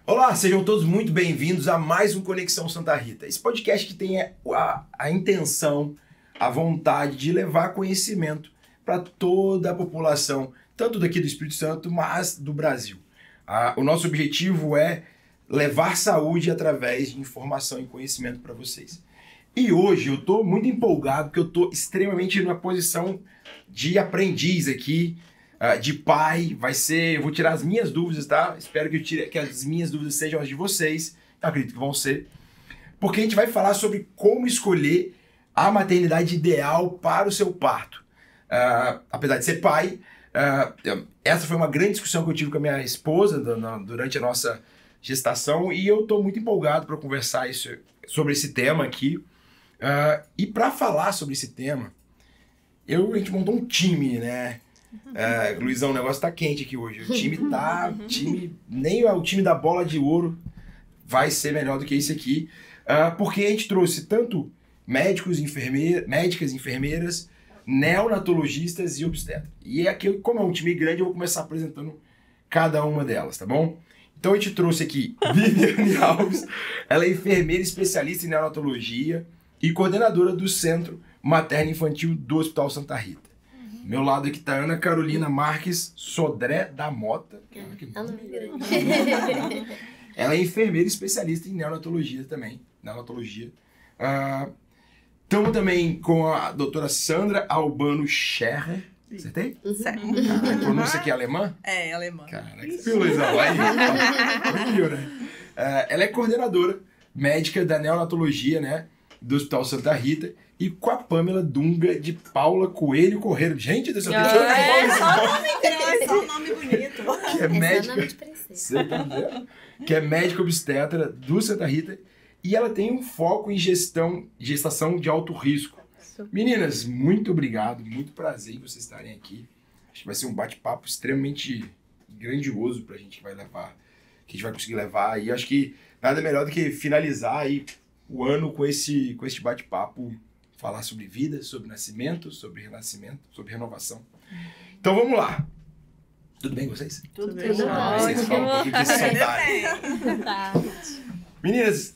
Olá, sejam todos muito bem-vindos a mais um Conexão Santa Rita. Esse podcast que tem a intenção, a vontade de levar conhecimento para toda a população, tanto daqui do Espírito Santo, mas do Brasil. O nosso objetivo é levar saúde através de informação e conhecimento para vocês. E hoje eu estou muito empolgado, porque eu estou extremamente na posição de aprendiz aqui, de pai. Eu vou tirar as minhas dúvidas, tá? Espero que as minhas dúvidas sejam as de vocês. Eu acredito que vão ser. Porque a gente vai falar sobre como escolher a maternidade ideal para o seu parto. Apesar de ser pai, essa foi uma grande discussão que eu tive com a minha esposa durante a nossa gestação, e eu estou muito empolgado para conversar sobre esse tema aqui. E para falar sobre esse tema, a gente montou um time, né? Luizão, o negócio tá quente aqui hoje. Nem o time da bola de ouro vai ser melhor do que esse aqui, porque a gente trouxe tanto médicos, médicas, enfermeiras, neonatologistas e obstetras. E aqui, como é um time grande, eu vou começar apresentando cada uma delas, tá bom? Então a gente trouxe aqui Viviane Alves, ela é enfermeira especialista em neonatologia e coordenadora do Centro Materno Infantil do Hospital Santa Rita. Meu lado aqui tá Ana Carolina Marques Sodré da Mota. Ela é enfermeira especialista em neonatologia também. Estamos também com a doutora Sandra Albano Scherrer. Acertei? Certo. A pronúncia aqui é alemã? É, alemã. Caraca, você viu, Luizão? Ela é coordenadora médica da neonatologia, né, do Hospital Santa Rita, e com a Pamela Dunga de Paula Coelho Correiro. Gente, dessa Só nome bonito. Que é médica. Você tá vendo? Que é médica obstetra do Santa Rita, e ela tem um foco em gestação de alto risco. Meninas, muito obrigado, muito prazer em vocês estarem aqui. Acho que vai ser um bate-papo extremamente grandioso pra gente que a gente vai conseguir levar. E acho que nada melhor do que finalizar aí o ano com este bate-papo, falar sobre vida, sobre nascimento, sobre renascimento, sobre renovação. Então vamos lá. Tudo bem com vocês? Tudo bem. Vocês falam um pouquinho que vocês são. Meninas,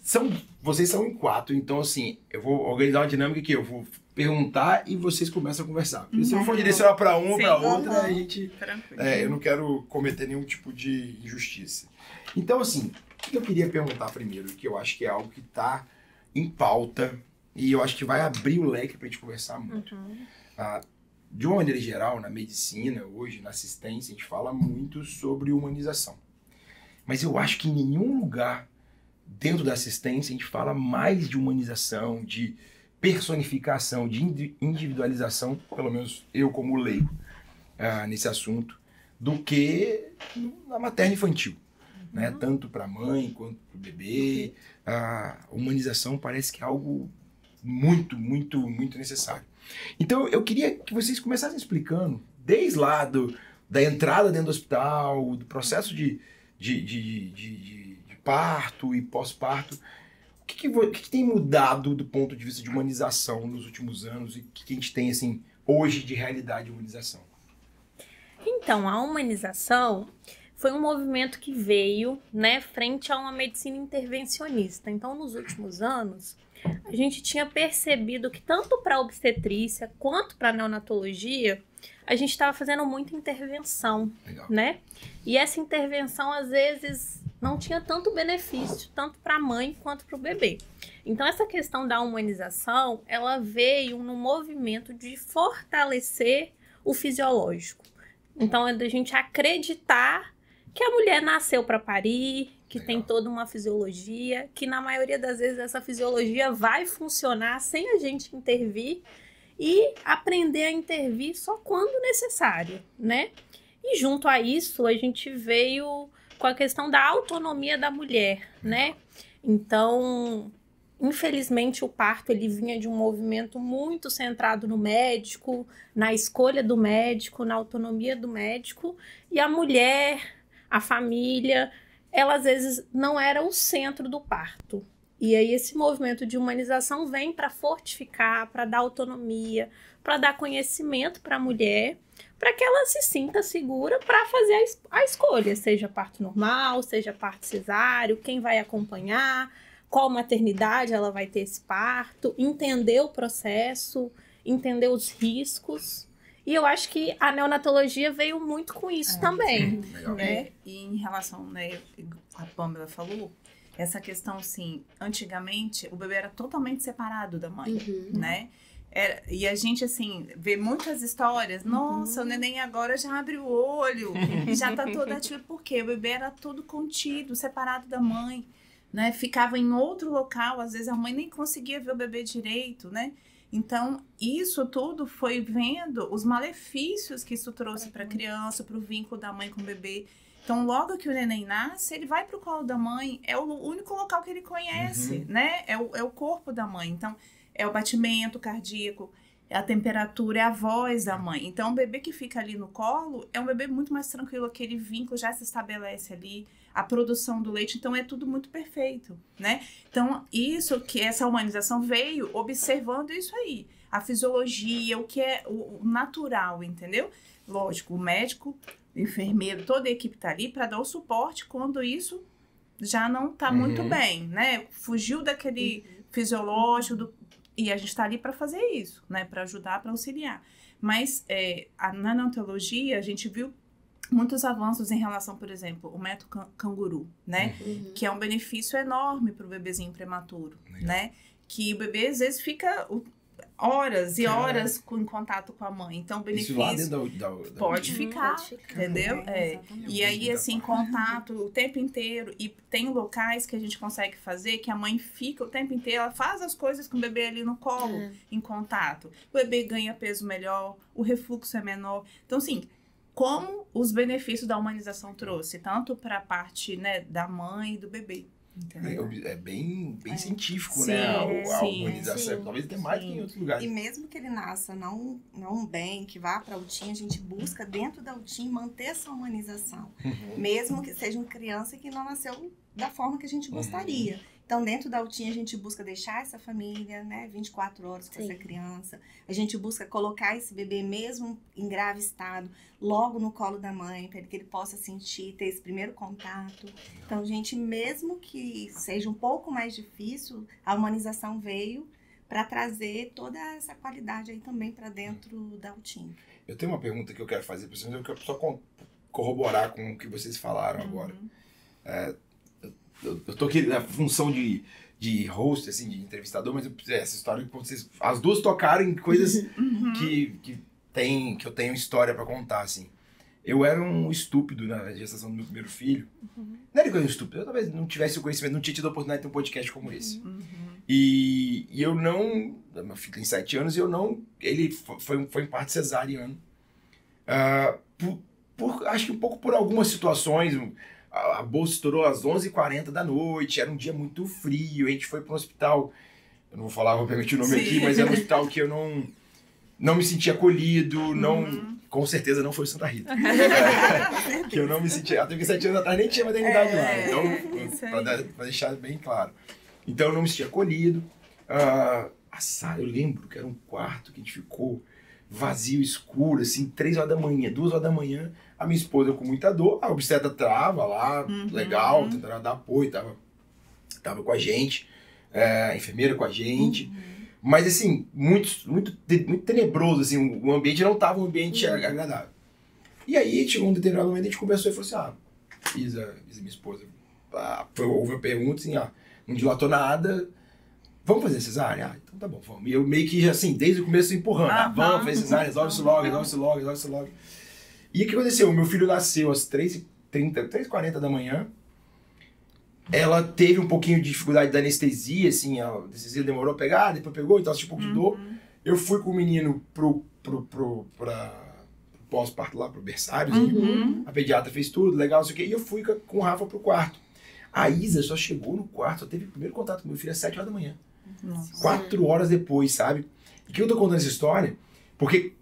vocês são em 4, então assim, eu vou organizar uma dinâmica aqui, eu vou perguntar e vocês começam a conversar. Porque se eu for direcionar para uma ou para outra, a gente... eu não quero cometer nenhum tipo de injustiça. Então assim, o que eu queria perguntar primeiro, que eu acho que é algo que está em pauta e eu acho que vai abrir o leque para a gente conversar muito. De uma maneira geral, na medicina, hoje, na assistência, a gente fala muito sobre humanização. Mas eu acho que em nenhum lugar dentro da assistência a gente fala mais de humanização, de personificação, de individualização, pelo menos eu como leigo nesse assunto, do que na materna infantil. Né? Tanto para a mãe quanto para o bebê. A humanização parece que é algo muito, muito, muito necessário. Então eu queria que vocês começassem explicando, desde lá da entrada dentro do hospital, do processo de parto e pós-parto, o que tem mudado do ponto de vista de humanização nos últimos anos e o que a gente tem assim, hoje de realidade de humanização? Então, a humanização foi um movimento que veio, né, frente a uma medicina intervencionista. Então, nos últimos anos, a gente tinha percebido que tanto para a obstetrícia quanto para a neonatologia, a gente estava fazendo muita intervenção, né? E essa intervenção, às vezes, não tinha tanto benefício, tanto para a mãe quanto para o bebê. Então, essa questão da humanização, ela veio no movimento de fortalecer o fisiológico. Então, é da gente acreditar que a mulher nasceu para parir, que tem toda uma fisiologia, que na maioria das vezes essa fisiologia vai funcionar sem a gente intervir e aprender a intervir só quando necessário, né? E junto a isso, a gente veio com a questão da autonomia da mulher, né? Então, infelizmente, o parto ele vinha de um movimento muito centrado no médico, na escolha do médico, na autonomia do médico, e a mulher, a família, ela às vezes não era o centro do parto. E aí esse movimento de humanização vem para fortificar, para dar autonomia, para dar conhecimento para a mulher, para que ela se sinta segura para fazer a escolha, seja parto normal, seja parto cesáreo, quem vai acompanhar, qual maternidade ela vai ter esse parto, entender o processo, entender os riscos. E eu acho que a neonatologia veio muito com isso também. Né? E em relação, né, a Pamela falou, essa questão, assim, antigamente o bebê era totalmente separado da mãe, né? E a gente, assim, vê muitas histórias, nossa, o neném agora já abre o olho, já tá todo ativo, porque o bebê era todo contido, separado da mãe, né? Ficava em outro local, às vezes a mãe nem conseguia ver o bebê direito, né? Então, isso tudo foi vendo os malefícios que isso trouxe para a criança, para o vínculo da mãe com o bebê. Então, logo que o neném nasce, ele vai para o colo da mãe, é o único local que ele conhece, né? É o corpo da mãe. Então, é o batimento cardíaco, é a temperatura, é a voz da mãe. Então, o bebê que fica ali no colo é um bebê muito mais tranquilo, aquele vínculo já se estabelece ali, a produção do leite, então é tudo muito perfeito, né? Então, essa humanização veio observando isso aí, a fisiologia, o que é o natural, entendeu? Lógico, o médico, o enfermeiro, toda a equipe tá ali para dar o suporte quando isso já não tá muito bem, né? Fugiu daquele fisiológico, e a gente tá ali para fazer isso, né? Para ajudar, para auxiliar. Mas na neonatologia, a gente viu muitos avanços em relação, por exemplo, o método canguru, né? Que é um benefício enorme para o bebezinho prematuro, né? Que o bebê, às vezes, fica horas e horas em contato com a mãe. Então, o benefício... Isso lá dentro pode ficar, entendeu? E aí, assim, contato o tempo inteiro. E tem locais que a gente consegue fazer que a mãe fica o tempo inteiro, ela faz as coisas com o bebê ali no colo, em contato. O bebê ganha peso melhor, o refluxo é menor. Então, assim... como os benefícios da humanização trouxe, tanto para a parte, né, da mãe e do bebê. Entendeu? É bem científico, sim, né? A humanização. Talvez até mais que em outros lugares. E mesmo que ele nasça não bem, que vá para a UTIM, a gente busca dentro da UTIM manter essa humanização. Mesmo que seja uma criança que não nasceu da forma que a gente gostaria. Então, dentro da UTIM, a gente busca deixar essa família, né, 24 horas com essa criança. A gente busca colocar esse bebê, mesmo em grave estado, logo no colo da mãe, para que ele possa sentir, ter esse primeiro contato. Então, gente, mesmo que seja um pouco mais difícil, a humanização veio para trazer toda essa qualidade aí também para dentro da UTIM. Eu tenho uma pergunta que eu quero fazer para vocês, eu quero só corroborar com o que vocês falaram agora. Eu tô aqui na função de host, assim, de entrevistador, mas essa história que vocês... As duas tocaram em coisas que eu tenho história pra contar, assim. Eu era um estúpido na gestação do meu primeiro filho. Não era que eu era um estúpido, eu talvez não tivesse o conhecimento, não tinha tido a oportunidade de ter um podcast como esse. E eu não... Meu filho tem 7 anos e eu não... Ele foi em parto cesariano. Acho que um pouco por algumas situações... A bolsa estourou às 11h40 da noite, era um dia muito frio, a gente foi para um hospital, eu não vou falar, vou permitir o nome aqui, mas era um hospital que eu não me sentia acolhido, com certeza não foi o Santa Rita. Que eu não me sentia, até porque 7 anos atrás nem tinha maternidade lá, então, para deixar bem claro. Então eu não me sentia acolhido. A sala, eu lembro que era um quarto que a gente ficou vazio, escuro, assim, 3 horas da manhã, 2 horas da manhã, a minha esposa com muita dor, a obstetra trava lá, legal, tentando dar apoio, tava com a gente, a enfermeira com a gente, mas assim, muito tenebroso, assim, o ambiente não tava um ambiente agradável. E aí, chegou um determinado momento, a gente conversou e falou assim, Isa, minha esposa, houve a pergunta assim, não dilatou nada, vamos fazer cesárea? Então tá bom, vamos. E eu meio que, assim, desde o começo empurrando, vamos fazer cesárea, resolve isso logo. E o que aconteceu? O meu filho nasceu às 3h40 da manhã. Ela teve um pouquinho de dificuldade da anestesia, assim, a anestesia demorou a pegar, depois pegou, então sentiu um pouco de dor. Eu fui com o menino pro pós-parto lá, pro berçário, a pediatra fez tudo, legal, não sei o quê, e eu fui com o Rafa pro quarto. A Isa só chegou no quarto, só teve o primeiro contato com meu filho às 7 horas da manhã. 4 horas depois, sabe? E que eu tô contando essa história? Porque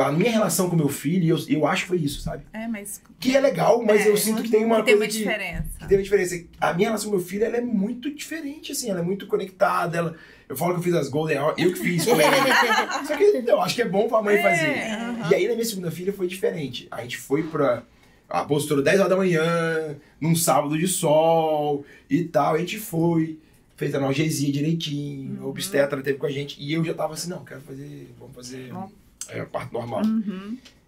a minha relação com meu filho, eu acho que foi isso, sabe? Mas... Que é legal, mas eu sinto que tem uma tem coisa uma diferença. que tem uma diferença. A minha relação com meu filho, ela é muito diferente, assim, ela é muito conectada, eu falo que eu fiz as Golden Hour, eu que fiz com ele. Só que eu acho que é bom pra mãe fazer. E aí na minha segunda filha foi diferente. A gente foi a postura 10 horas da manhã, num sábado de sol e tal, a gente foi, fez a analgesia direitinho, a obstetra teve com a gente, e eu já tava assim, não, vamos fazer parto normal.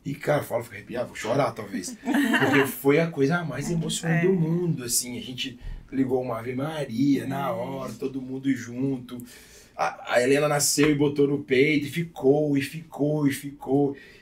E, cara, fico arrepiado, vou chorar, talvez. Porque foi a coisa mais emocionante do mundo, assim. A gente ligou uma Ave Maria na hora, todo mundo junto. A Helena nasceu e botou no peito, e ficou.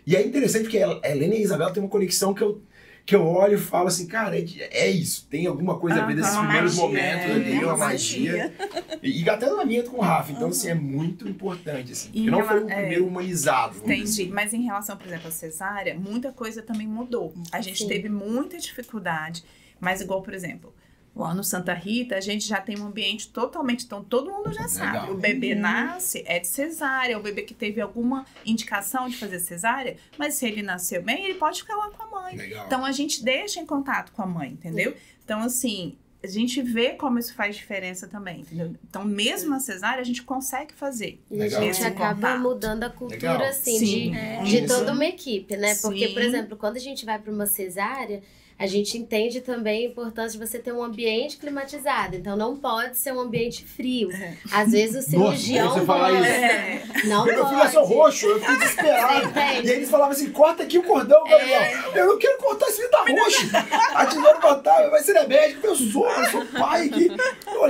E é interessante porque a Helena e a Isabela têm uma conexão que eu olho e falo assim, cara, é isso. Tem alguma coisa a ver desses primeiros momentos ali, uma magia. E até no alinhamento com o Rafa. Então, assim, é muito importante, assim. Porque não foi o primeiro humanizado. Entendi. Assim. Mas em relação, por exemplo, à cesárea, muita coisa também mudou. A gente teve muita dificuldade. Mas igual, por exemplo, lá no Santa Rita, a gente já tem um ambiente totalmente... Então, todo mundo já sabe. Legal. O bebê nasce, é de cesárea. O bebê que teve alguma indicação de fazer cesárea. Mas se ele nasceu bem, ele pode ficar lá com a mãe. Legal. Então, a gente deixa em contato com a mãe, entendeu? Então, assim... A gente vê como isso faz diferença também, entendeu? Então, mesmo na cesárea, a gente consegue fazer. E a gente acaba mudando a cultura, assim, de toda uma equipe, né? Porque, por exemplo, quando a gente vai para uma cesárea, a gente entende também a importância de você ter um ambiente climatizado. Então, não pode ser um ambiente frio. Às vezes, o cirurgião... Nossa, você falar isso. Não meu pode. filho nasceu roxo, eu fiquei desesperado. E aí eles falavam assim, corta aqui o cordão, Gabriel. Eu não quero cortar, esse filho tá roxo. A tesoura cortar, vai ser médico, eu sou pai aqui.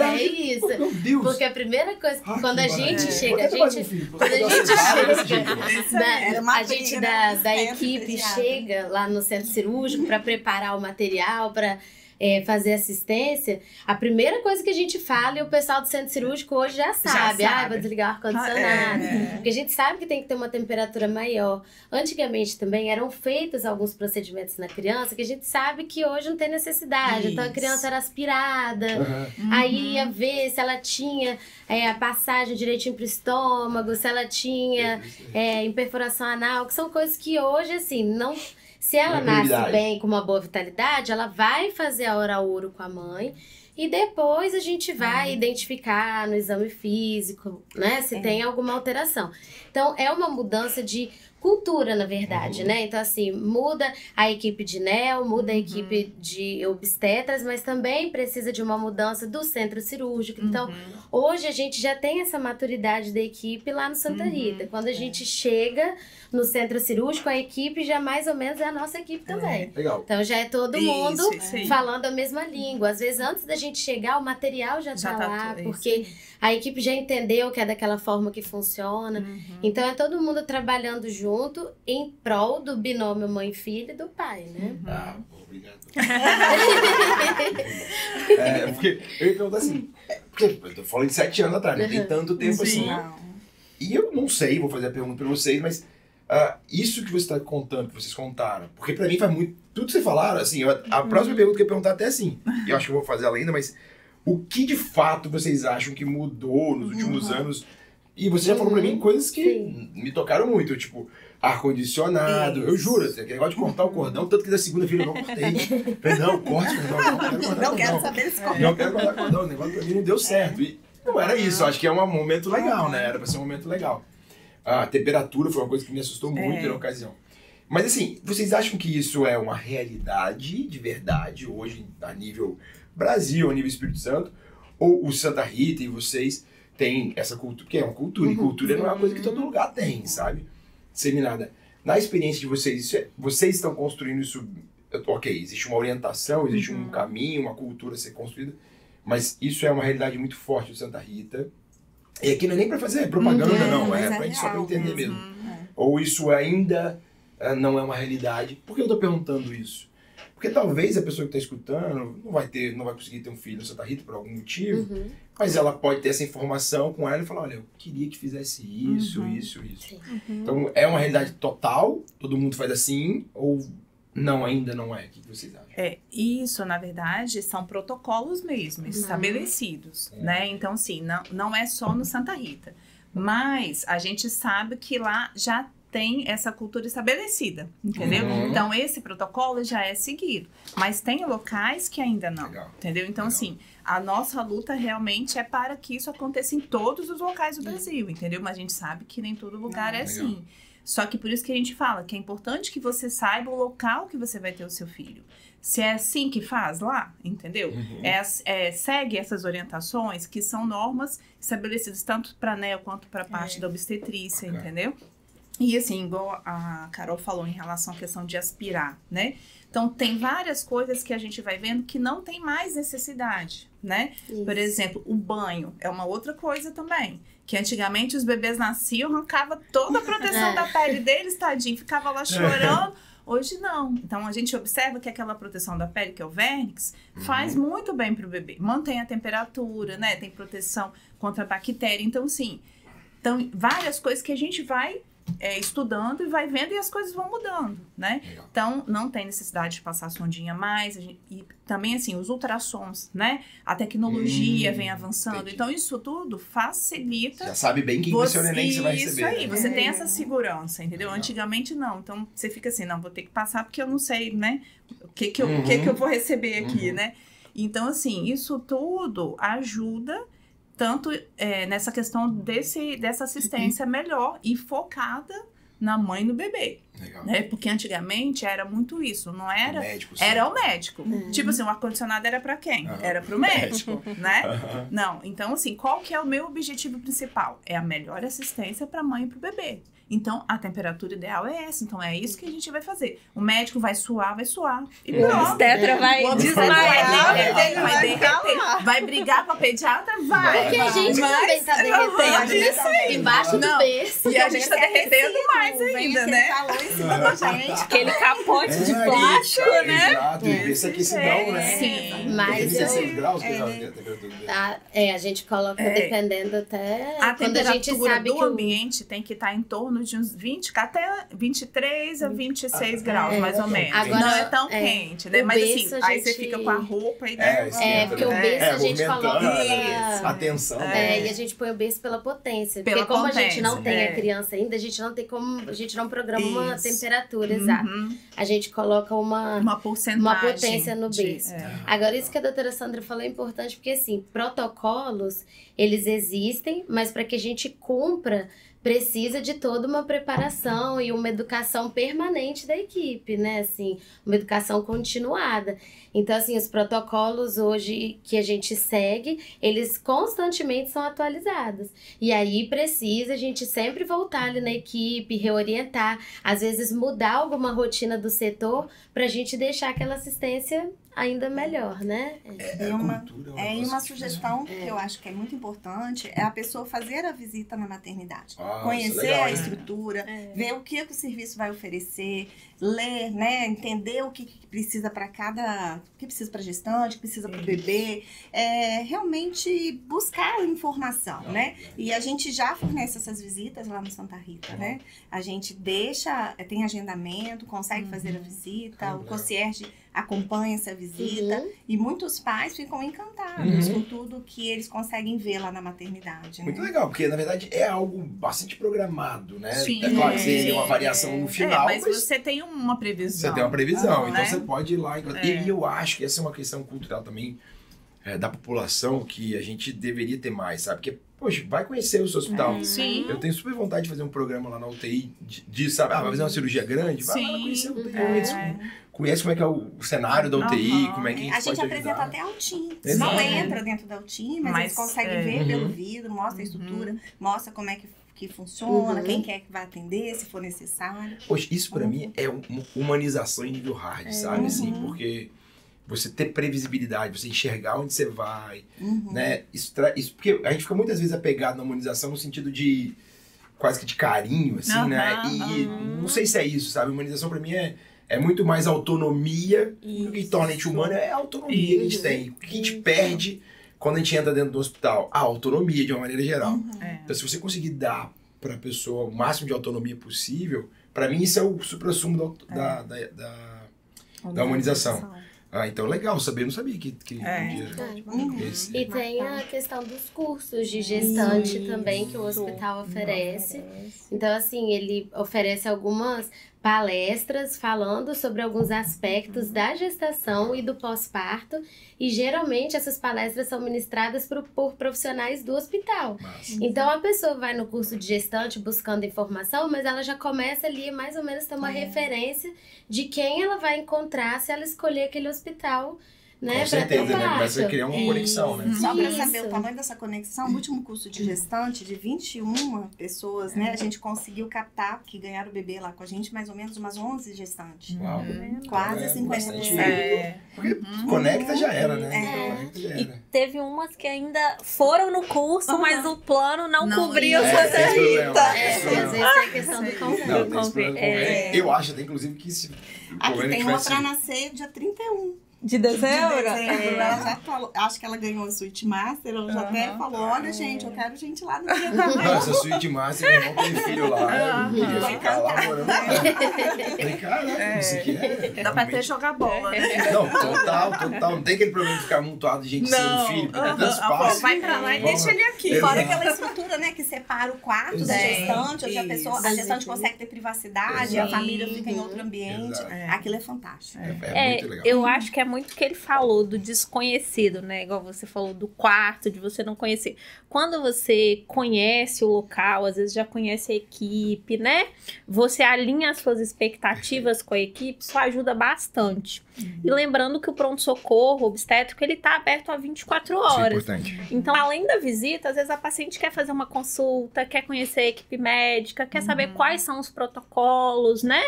É isso. Meu Deus. Porque a primeira coisa, quando a gente chega... A gente da equipe chega lá no centro cirúrgico para preparar o material, para fazer assistência, a primeira coisa que a gente fala, e o pessoal do centro cirúrgico hoje já sabe. Vou desligar o ar-condicionado. Porque a gente sabe que tem que ter uma temperatura maior. Antigamente também eram feitos alguns procedimentos na criança que a gente sabe que hoje não tem necessidade. Então a criança era aspirada, aí ia ver se ela tinha a passagem direitinho pro estômago, se ela tinha imperfuração anal, que são coisas que hoje, assim, não... Se ela nasce bem, com uma boa vitalidade, ela vai fazer a hora-ouro com a mãe e depois a gente vai identificar no exame físico, né, se tem alguma alteração. Então, é uma mudança de cultura, na verdade, né? Então, assim, muda a equipe de neo, muda a equipe de obstetras, mas também precisa de uma mudança do centro cirúrgico. Então, hoje a gente já tem essa maturidade da equipe lá no Santa Rita. Quando a gente chega no centro cirúrgico, a equipe já mais ou menos é a nossa equipe também. Legal. Então, já é todo mundo falando a mesma língua. Às vezes, antes da gente chegar, o material já tá lá, porque a equipe já entendeu que é daquela forma que funciona. Então, é todo mundo trabalhando junto em prol do binômio mãe-filho e do pai, né? Obrigado. Porque eu ia perguntar assim, porque eu tô falando de 7 anos atrás, não tem tanto tempo assim. E eu não sei, vou fazer a pergunta pra vocês, mas isso que você tá contando, que vocês contaram, porque pra mim faz muito, tudo que vocês falaram, assim, a próxima pergunta que eu ia perguntar até assim, e eu acho que eu vou fazer ela ainda, mas o que de fato vocês acham que mudou nos últimos anos? E você já falou pra mim coisas que me tocaram muito, tipo, ar-condicionado, eu juro, aquele negócio de cortar o cordão, tanto que da segunda-feira eu não cortei. Falei, não, corte o cordão, não quero saber esse cordão. Não quero cortar o cordão, o negócio pra mim não deu certo. E não era isso, acho que é um momento legal, né? Era pra ser um momento legal. A temperatura foi uma coisa que me assustou muito na ocasião. Mas assim, vocês acham que isso é uma realidade de verdade hoje, a nível Brasil, a nível Espírito Santo? Ou o Santa Rita e vocês têm essa cultura? Porque é uma cultura, e cultura não é uma coisa que todo lugar tem, sabe? Disseminada. Na experiência de vocês, vocês estão construindo isso... Ok, existe uma orientação, existe um caminho, uma cultura a ser construída, mas isso é uma realidade muito forte do Santa Rita. E aqui não é nem para fazer propaganda, não, é pra gente só para entender mesmo. Ou isso ainda não é uma realidade. Por que eu tô perguntando isso? Porque talvez a pessoa que está escutando não vai conseguir ter um filho no Santa Rita por algum motivo, mas ela pode ter essa informação com ela e falar, olha, eu queria que fizesse isso, isso. Então, é uma realidade total? Todo mundo faz assim? Ou não, ainda não é? O que vocês acham? Isso, na verdade, são protocolos mesmo, estabelecidos, né? Então, sim, não é só no Santa Rita. Mas a gente sabe que lá já tem essa cultura estabelecida, entendeu? Então, esse protocolo já é seguido. Mas tem locais que ainda não, entendeu? Então, assim, a nossa luta realmente é para que isso aconteça em todos os locais do Brasil, entendeu? Mas a gente sabe que nem todo lugar é assim. Só que por isso que a gente fala que é importante que você saiba o local que você vai ter o seu filho. Se é assim que faz lá, entendeu? Segue essas orientações que são normas estabelecidas tanto para a NEO quanto para a parte da obstetrícia, entendeu? E assim, igual a Carol falou em relação à questão de aspirar, né? Então, tem várias coisas que a gente vai vendo que não tem mais necessidade, né? Isso. Por exemplo, o banho é uma outra coisa também. Que antigamente os bebês nasciam, arrancava toda a proteção da pele deles, tadinho, ficava lá chorando. Hoje não. Então, a gente observa que aquela proteção da pele, que é o vernix, faz muito bem para o bebê. Mantém a temperatura, né? Tem proteção contra a bactéria. Então, sim. Então, várias coisas que a gente vai estudando e vai vendo e as coisas vão mudando, né? Então, não tem necessidade de passar sondinha mais. E também, assim, os ultrassons, né? A tecnologia vem avançando. Entendi. Então, isso tudo facilita... Já sabe bem quem vai ser o neném que você vai receber. Isso aí, você tem essa segurança, entendeu? Antigamente, não. Então, você fica assim, não, vou ter que passar porque eu não sei, né? O que eu vou receber aqui, né? Então, assim, isso tudo ajuda... tanto nessa questão dessa assistência melhor e focada na mãe e no bebê. Legal. Né? Porque antigamente era muito isso, não era... Era o médico. Tipo assim, o ar-condicionado era para quem? Era para o médico, né? Não, então assim, qual que é o meu objetivo principal? É a melhor assistência para a mãe e para o bebê. Então, a temperatura ideal é essa. Então, é isso que a gente vai fazer. O médico vai suar. E pronto. O obstetra vai desmaiar. Vai derreter. Vai brigar com a pediatra? Vai. Porque a gente também tá derretendo, né? Embaixo do berço. E a gente tá derretendo mais ainda, né? Falou em cima da gente. Aquele capote de plástico, né? Exato. Esse aquecidão, né? Sim. Mas 36 graus que a gente coloca dependendo até... A quando a gente sabe do que ambiente tem que estar em torno de uns 20, até 23 a 26 graus, mais ou menos. Agora, não é tão quente, né? Mas assim, aí você fica com a roupa e... porque o berço a gente coloca... Atenção. E a gente põe o berço pela potência. Porque como a gente não tem a criança ainda, a gente não tem como... A gente não programa uma temperatura exata. A gente coloca uma potência no berço. Agora, isso que a doutora Sandra falou é importante, porque assim, protocolos, eles existem, mas para que a gente cumpra, precisa de toda uma preparação e uma educação permanente da equipe, né? Assim, uma educação continuada. Então, assim, os protocolos hoje que a gente segue, eles constantemente são atualizados. E aí precisa a gente sempre voltar ali na equipe, reorientar, às vezes mudar alguma rotina do setor para a gente deixar aquela assistência ainda melhor, né? Uma sugestão que eu acho que é muito importante é a pessoa fazer a visita na maternidade. Conhecer a estrutura, ver o que o serviço vai oferecer, ler, né? Entender o que precisa para cada... O que precisa para gestante, o que precisa para o bebê. Realmente buscar informação, né? E a gente já fornece essas visitas lá no Santa Rita, né? A gente tem agendamento, consegue fazer a visita, o concierge acompanha essa visita e muitos pais ficam encantados com tudo que eles conseguem ver lá na maternidade. Muito legal, porque na verdade é algo bastante programado, né? Sim, é claro que tem uma variação no final, mas você tem uma previsão. Você tem uma previsão, então né? você pode ir lá. E eu acho que essa é uma questão cultural também da população que a gente deveria ter mais, sabe? Porque, poxa, vai conhecer o seu hospital. Sim. Eu tenho super vontade de fazer um programa lá na UTI sabe, vai fazer uma cirurgia grande? Vai lá conhecer o UTI. Conhece como é que é o cenário da UTI, como é que a gente apresenta até a UTI. Não entra dentro da UTI, mas eles conseguem ver pelo vidro, mostra a estrutura, mostra como é que funciona, quem quer que vai atender, se for necessário. Poxa, isso pra mim é uma humanização em nível hard, sabe? Assim, porque você ter previsibilidade, você enxergar onde você vai, né? Isso, porque a gente fica muitas vezes apegado na humanização no sentido de quase que de carinho, assim, né? E não sei se é isso, sabe? Humanização pra mim é muito mais autonomia. O que torna a gente humano é a autonomia que a gente tem. O que a gente perde quando a gente entra dentro do hospital? A autonomia, de uma maneira geral. Então, se você conseguir dar para a pessoa o máximo de autonomia possível, para mim isso é o suprassumo da humanização. Ah, então legal saber, não sabia que E tem a questão dos cursos de gestante também que o hospital oferece. Então, assim, ele oferece algumas palestras falando sobre alguns aspectos da gestação e do pós-parto, e geralmente essas palestras são ministradas por profissionais do hospital. Então a pessoa vai no curso de gestante buscando informação, mas ela já começa ali mais ou menos ter uma referência de quem ela vai encontrar se ela escolher aquele hospital, né? Com certeza, né? Começa a criar uma conexão, né? Só para saber o tamanho dessa conexão, no último curso de gestante, de 21 pessoas, né? A gente conseguiu captar, que ganharam o bebê lá com a gente, mais ou menos umas 11 gestantes. Uau. Quase 50%. Porque conecta já era, né? Conecta já era. E teve umas que ainda foram no curso, mas o plano não cobriu esse essa Às vezes tem a questão do convênio. Eu acho até, inclusive, que se Aqui tem uma para nascer dia 31. De dezembro? Ela já falou, acho que ela ganhou a Suite Master, ela já até falou, olha gente, eu quero gente lá no dia também. Nossa, a Suite Master, meu irmão tem filho lá, eu queria ficar lá morando lá. Falei, cara, isso aqui dá pra até jogar bola, né? Não, total. Não tem aquele problema de ficar amontoado de gente sem filho, porque tem tanto espaço. Vai pra lá e deixa ele aqui. Fora aquela estrutura, né, que separa o quarto da gestante, onde a gestante consegue ter privacidade, a família fica em outro ambiente. Aquilo é fantástico. É muito legal. Eu acho que é muito que ele falou do desconhecido, né? Igual você falou do quarto, de você não conhecer. Quando você conhece o local, às vezes já conhece a equipe, né? Você alinha as suas expectativas com a equipe, isso ajuda bastante. E lembrando que o pronto-socorro obstétrico, ele tá aberto há 24 horas. Isso é importante. Então, além da visita, às vezes a paciente quer fazer uma consulta, quer conhecer a equipe médica, quer saber quais são os protocolos, né?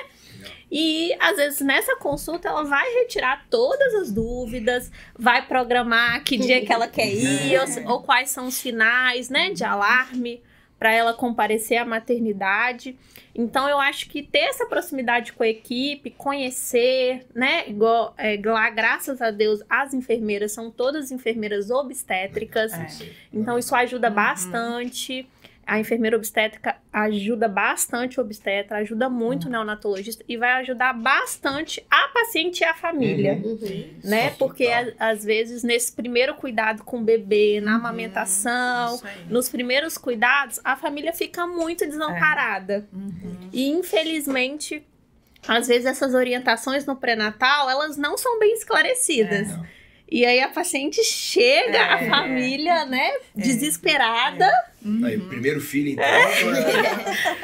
E, às vezes, nessa consulta, ela vai retirar todas as dúvidas, vai programar que dia que ela quer ir, ou quais são os sinais, né, de alarme, para ela comparecer à maternidade. Então, eu acho que ter essa proximidade com a equipe, conhecer, né, igual lá, graças a Deus, as enfermeiras são todas enfermeiras obstétricas, então isso ajuda bastante. A enfermeira obstétrica ajuda bastante o obstetra, ajuda muito o neonatologista e vai ajudar bastante a paciente e a família, né? Porque às vezes nesse primeiro cuidado com o bebê, na amamentação, nos primeiros cuidados, a família fica muito desamparada. E infelizmente, às vezes essas orientações no pré-natal, elas não são bem esclarecidas. E aí a paciente chega, a família, né, desesperada. Aí, primeiro filho, então.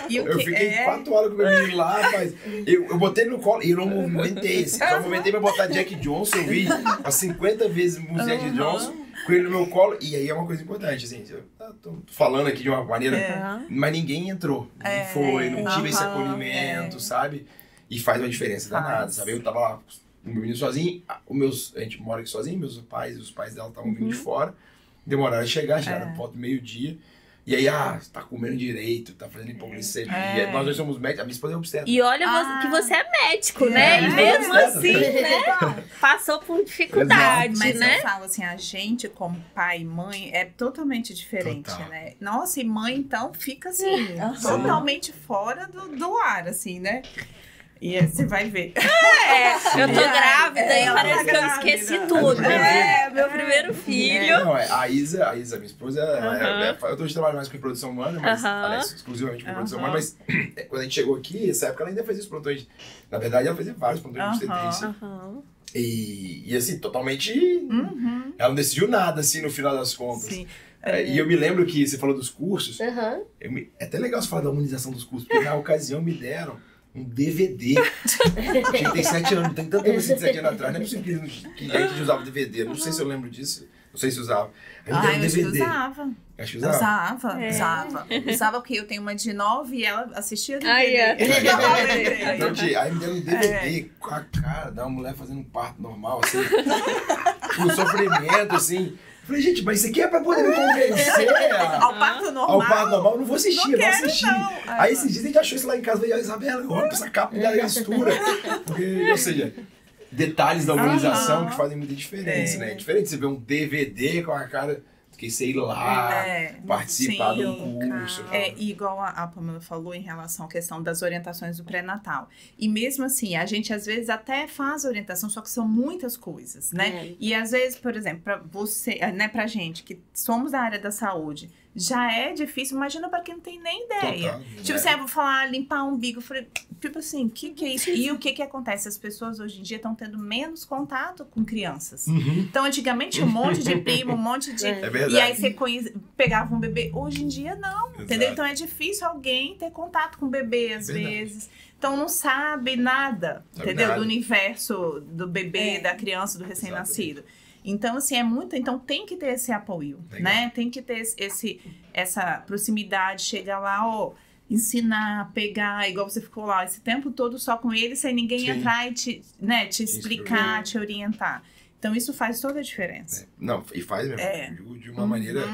Eu fiquei 4 horas com o meu menino lá, mas eu botei ele no colo e eu não movimentei. Só movimentei pra botar Jack Johnson, eu vi umas 50 vezes o Jack Johnson com ele no meu colo. E aí é uma coisa importante, assim, eu tô falando aqui de uma maneira, mas ninguém entrou. Ninguém foi, não tive esse acolhimento, sabe? E faz uma diferença danada, sabe? Eu tava lá com o meu menino sozinho, a gente mora aqui sozinho, meus pais e os pais dela estavam vindo de fora, demoraram a chegar, já era por volta do meio-dia. E aí, tá comendo direito, tá fazendo hipoglicemia. Nós dois somos médicos, a minha esposa é obstetra. E olha que você é médico, né? E mesmo assim, né? Passou por dificuldade, mas né? eu falo assim, a gente como pai e mãe é totalmente diferente, né? Nossa, e mãe então fica assim, totalmente fora do ar, assim, né? E você vai ver. Eu tô grávida e parece que eu esqueci tudo. Meu primeiro filho. Não, a Isa, minha esposa, eu tô trabalhando mais com reprodução humana, mas aliás, exclusivamente com reprodução humana, mas quando a gente chegou aqui, nessa época ela ainda fazia os plantões. Na verdade, ela fazia vários plantões de obstetrícia. E assim, totalmente. Ela não decidiu nada, assim, no final das contas. Sim. E eu me lembro que você falou dos cursos. É até legal você falar da humanização dos cursos, porque na ocasião me deram um DVD. Gente, tem 7 anos, tem tanto tempo assim de 7 anos atrás. Não é possível que a gente usava DVD. Não sei se eu lembro disso. Não sei se usava. Eu acho que usava. Acho que usava. Usava porque eu tenho uma de 9 e ela assistia DVD. Então, aí me deram um DVD com a cara da mulher fazendo um parto normal, assim. Com sofrimento, assim. Falei, gente, mas isso aqui é pra poder me convencer ao parto normal. Ao parto normal, eu não vou assistir, não quero. Aí esses dias a gente achou isso lá em casa, falei, Isabela, olha pra essa capa da gastura. Porque, ou seja, detalhes da humanização que fazem muita diferença, né? É diferente você ver um DVD com a cara que você ir lá, participar do curso. Igual a Pamela falou em relação à questão das orientações do pré-natal. E mesmo assim, a gente às vezes até faz orientação, só que são muitas coisas, né? E às vezes, por exemplo, pra você, né, pra gente que somos da área da saúde, já é difícil, imagina pra quem não tem nem ideia. Total, tipo, você vai falar, limpar o umbigo, eu falei, tipo assim, que é isso? E o que acontece? As pessoas hoje em dia estão tendo menos contato com crianças. Então, antigamente, um monte de primo, um monte de... É verdade. E aí você pegava um bebê. Hoje em dia, não, entendeu? Então, é difícil alguém ter contato com o bebê, às vezes. Então, não sabe nada, entendeu? Nada. Do universo do bebê, da criança, do recém-nascido. Então, assim, é muito... Então, tem que ter esse apoio, né? Tem que ter essa proximidade, chegar lá, ensinar, pegar, igual você ficou lá esse tempo todo só com ele, sem ninguém entrar e te explicar, te orientar. Então, isso faz toda a diferença. Não, e faz mesmo. De uma maneira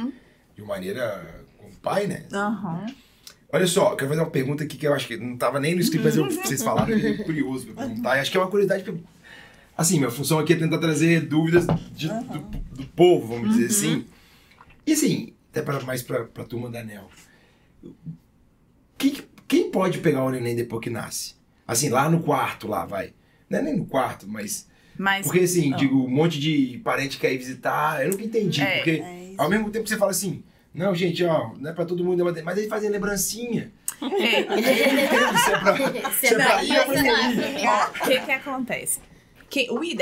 com o pai, né? Olha só, eu quero fazer uma pergunta aqui que eu acho que não estava nem no script, mas vocês falaram, eu fiquei curioso pra perguntar. E acho que é uma curiosidade que assim, minha função aqui é tentar trazer dúvidas do povo, vamos dizer assim. E assim, até mais pra turma da ANEL. Quem pode pegar o neném depois que nasce? Assim, lá no quarto, lá, vai. Não é nem no quarto, mas porque assim, digo, um monte de parente quer ir visitar, eu nunca entendi. Porque ao mesmo tempo que você fala assim, não, gente, não é pra todo mundo, mas eles fazem lembrancinha. O que acontece?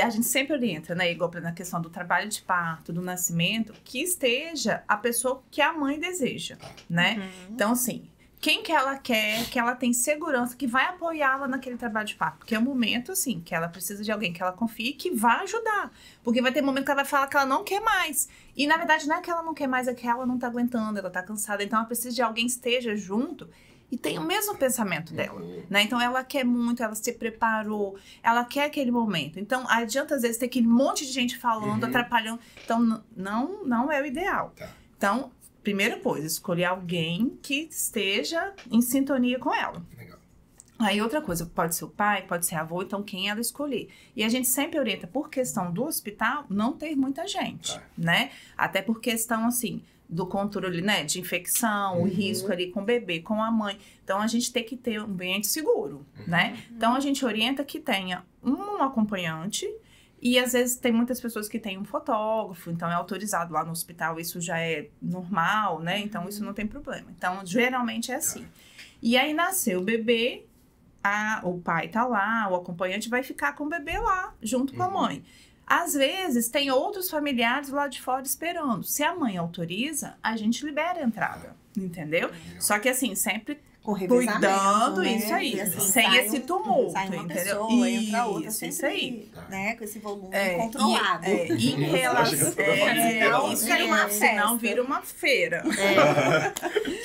A gente sempre orienta, né, igual na questão do trabalho de parto, do nascimento, que esteja a pessoa que a mãe deseja, né? Então, assim, quem que ela quer, que ela tem segurança, que vai apoiá-la naquele trabalho de parto. Porque é um momento, assim, que ela precisa de alguém que ela confie e que vai ajudar. Porque vai ter momento que ela vai falar que ela não quer mais. E, na verdade, não é que ela não quer mais, é que ela não tá aguentando, ela tá cansada. Então, ela precisa de alguém que esteja junto e tem o mesmo pensamento dela, né? Então, ela quer muito, ela se preparou, ela quer aquele momento. Então, adianta, às vezes, ter aquele monte de gente falando, atrapalhando. Então, não é o ideal. Então, primeira coisa, escolher alguém que esteja em sintonia com ela. Legal. Aí, outra coisa, pode ser o pai, pode ser a avó, então quem ela escolher. E a gente sempre orienta, por questão do hospital, não ter muita gente, né? Até por questão, assim, do controle, né, de infecção, o risco ali com o bebê, com a mãe. Então, a gente tem que ter um ambiente seguro, né? Então, a gente orienta que tenha um acompanhante e, às vezes, tem muitas pessoas que têm um fotógrafo, então é autorizado lá no hospital, isso já é normal, né? Então, isso não tem problema. Então, geralmente é assim. E aí, nasceu o bebê, o pai tá lá, o acompanhante vai ficar com o bebê lá, junto com a mãe. Às vezes, tem outros familiares lá de fora esperando. Se a mãe autoriza, a gente libera a entrada, entendeu? Só que, assim, sempre cuidando, né? Isso aí, assim, sem esse tumulto, entendeu? Pessoa, entra outra, isso aí. Né, com esse volume controlado. Em relação... Senão vira uma feira.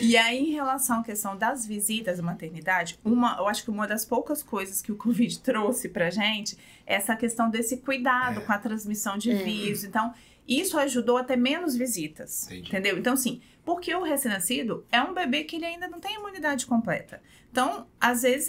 E aí, em relação à questão das visitas à maternidade, eu acho que uma das poucas coisas que o Covid trouxe pra gente é essa questão desse cuidado com a transmissão de vírus. Então, isso ajudou a ter menos visitas, entendeu? Então, assim, porque o recém-nascido é um bebê que ele ainda não tem imunidade completa. Então, às vezes,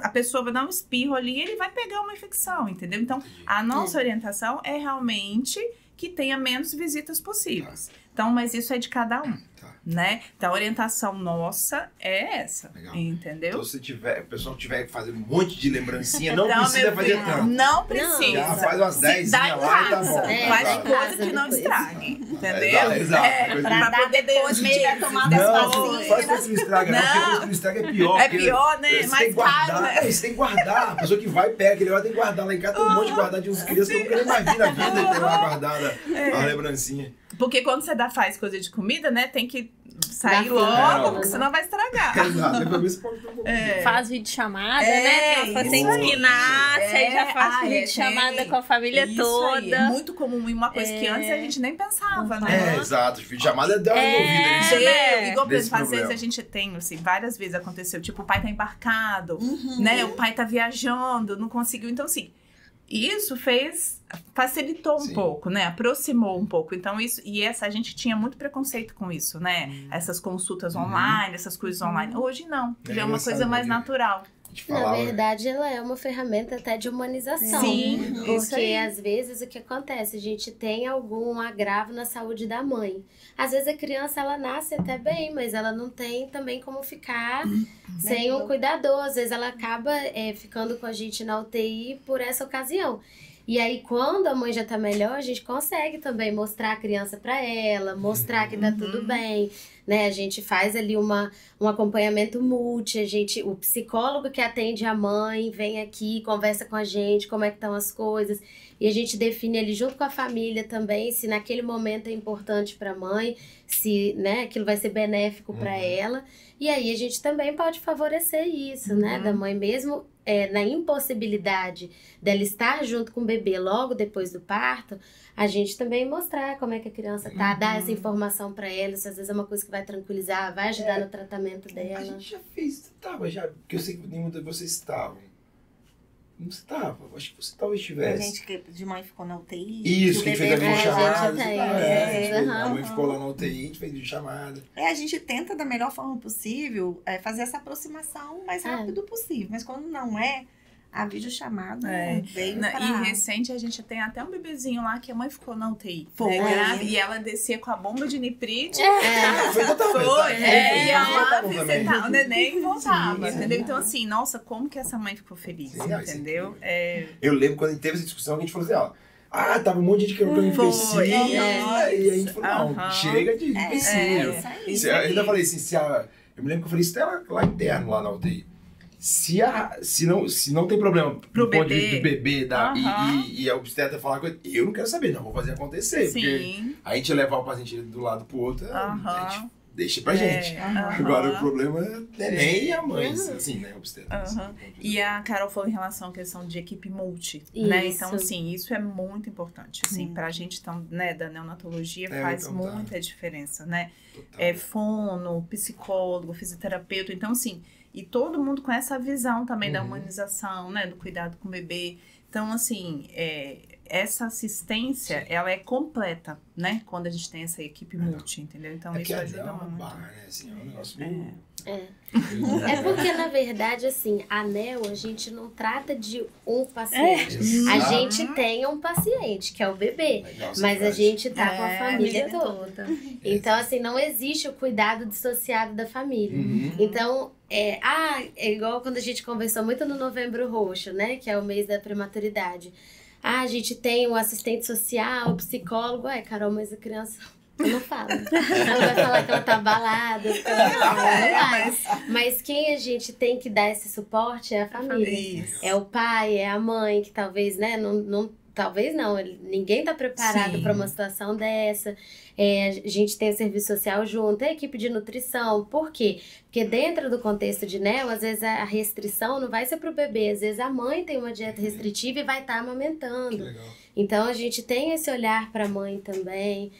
a pessoa vai dar um espirro ali e ele vai pegar uma infecção, entendeu? Então, a nossa orientação é realmente que tenha menos visitas possíveis. Então, mas isso é de cada um. Né? Então, a orientação nossa é essa, entendeu? Então, se o pessoal tiver que fazer um monte de lembrancinha, não precisa fazer tanto. Não precisa. Já faz umas 10 lá e tá bom. Faz coisa que não estrague, entendeu? Exato. Pra poder depois medir tomar das vacinas. Faz coisa que não estraga, não, porque coisa que não estraga é pior. É pior, né? Mais caro, né? Você tem que guardar. A pessoa que vai pega aquele negócio tem que guardar. Lá em casa tem um monte de guardar de uns crianças que eu não quero mais vir na vida e ter lá guardada a lembrancinha. Porque quando você faz coisa de comida, né, tem que sair logo, porque senão vai estragar. Exato. Faz videochamada, né? Tem que nasce, aí já faz videochamada com a família toda. Aí. É muito comum e uma coisa que antes a gente nem pensava, né? Exato. Videochamada deu uma resolvida nisso. Igual, por exemplo, às vezes a gente tem, assim, várias vezes aconteceu, tipo, o pai tá embarcado, né? O pai tá viajando, não conseguiu. Então, assim, isso facilitou um pouco, né? Aproximou um pouco. Então, a gente tinha muito preconceito com isso, né? Essas consultas online, essas coisas online. Hoje não, já é uma coisa mais natural. Na verdade, ela é uma ferramenta até de humanização. Sim, porque às vezes o que acontece? A gente tem algum agravo na saúde da mãe. Às vezes a criança ela nasce até bem, mas ela não tem também como ficar sem um cuidador. Às vezes ela acaba ficando com a gente na UTI por essa ocasião. E aí, quando a mãe já tá melhor, a gente consegue também mostrar a criança para ela, mostrar que tá tudo bem, né? A gente faz ali um acompanhamento multi, o psicólogo que atende a mãe vem aqui, conversa com a gente, como é que estão as coisas. E a gente define ali junto com a família também, se naquele momento é importante para a mãe, se, né, aquilo vai ser benéfico para ela. E aí a gente também pode favorecer isso, né? Da mãe mesmo, na impossibilidade dela estar junto com o bebê logo depois do parto, a gente também mostrar como é que a criança tá, dar essa informação para ela, se às vezes é uma coisa que vai tranquilizar, vai ajudar no tratamento dela. A gente já fez, porque eu sei que nenhuma de vocês estavam. Não estava, acho que você talvez estivesse. A gente que de mãe ficou na UTI. Isso, que fez a videochamada. A Uhum. mãe ficou lá na UTI, a gente fez videochamada. A gente tenta da melhor forma possível fazer essa aproximação o mais rápido possível. Mas quando não a videochamada veio pra... E recente a gente tem até um bebezinho lá que a mãe ficou na UTI. Foi. E ela descia com a bomba de niprit. Foi totalmente. E ela visitava o neném e voltava, entendeu? Então assim, nossa, como que essa mãe ficou feliz, entendeu? Eu lembro quando a gente teve essa discussão, a gente falou assim, tava um monte de gente querendo empecilho. E a gente falou, não, chega de empecilho. Eu ainda falei assim, eu me lembro que eu falei isso até lá interno, lá na UTI. Se não tem problema Pro do ponto de bebê. vista do bebê e a obstetra falar coisa, eu não quero saber, não, vou fazer acontecer. Sim. Porque a gente levar o paciente do lado pro outro, a gente deixa pra gente. Agora o problema é neném e a mãe, assim, né, obstetra. E a Carol falou em relação à questão de equipe multi, né? Então, assim, isso é muito importante, assim, pra gente, então, né, da neonatologia faz muita diferença, né? Fono, psicólogo, fisioterapeuta, então, assim, e todo mundo com essa visão também da humanização, né, do cuidado com o bebê. Então, assim, essa assistência, ela é completa, né? Quando a gente tem essa equipe multi, entendeu? Então, isso ajuda muito. Barra, né? Assim, é um negócio meio... É porque, na verdade, assim, a NEO, a gente não trata de um paciente. A gente tem um paciente, que é o bebê. Mas a gente tá com a família toda. Então, assim, não existe o cuidado dissociado da família. Então, é igual quando a gente conversou muito no Novembro Roxo, né? Que é o mês da prematuridade. A gente tem o assistente social, o psicólogo. Carol, mas a criança... Eu não falo. Ela vai falar que ela tá abalada. Mas quem a gente tem que dar esse suporte é a família. É o pai, é a mãe, que talvez, né, talvez não, ninguém tá preparado para uma situação dessa. A gente tem o serviço social junto, a equipe de nutrição. Por quê? Porque dentro do contexto de NEO, às vezes a restrição não vai ser pro bebê, às vezes a mãe tem uma dieta restritiva e vai estar amamentando. Então a gente tem esse olhar para a mãe também.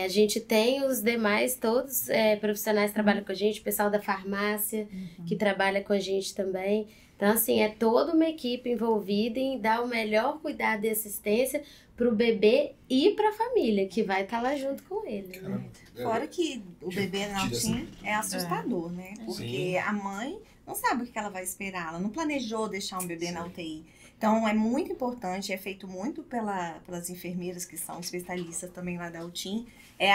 A gente tem os demais, todos profissionais que trabalham com a gente, o pessoal da farmácia que trabalha com a gente também. Então, assim, é toda uma equipe envolvida em dar o melhor cuidado e assistência para o bebê e para a família, que vai estar lá junto com ele. Né? Fora que o bebê na UTI é assustador, né? Porque a mãe não sabe o que ela vai esperar, ela não planejou deixar um bebê na UTI. Então, é muito importante, é feito muito pelas enfermeiras que são especialistas também lá da UTI,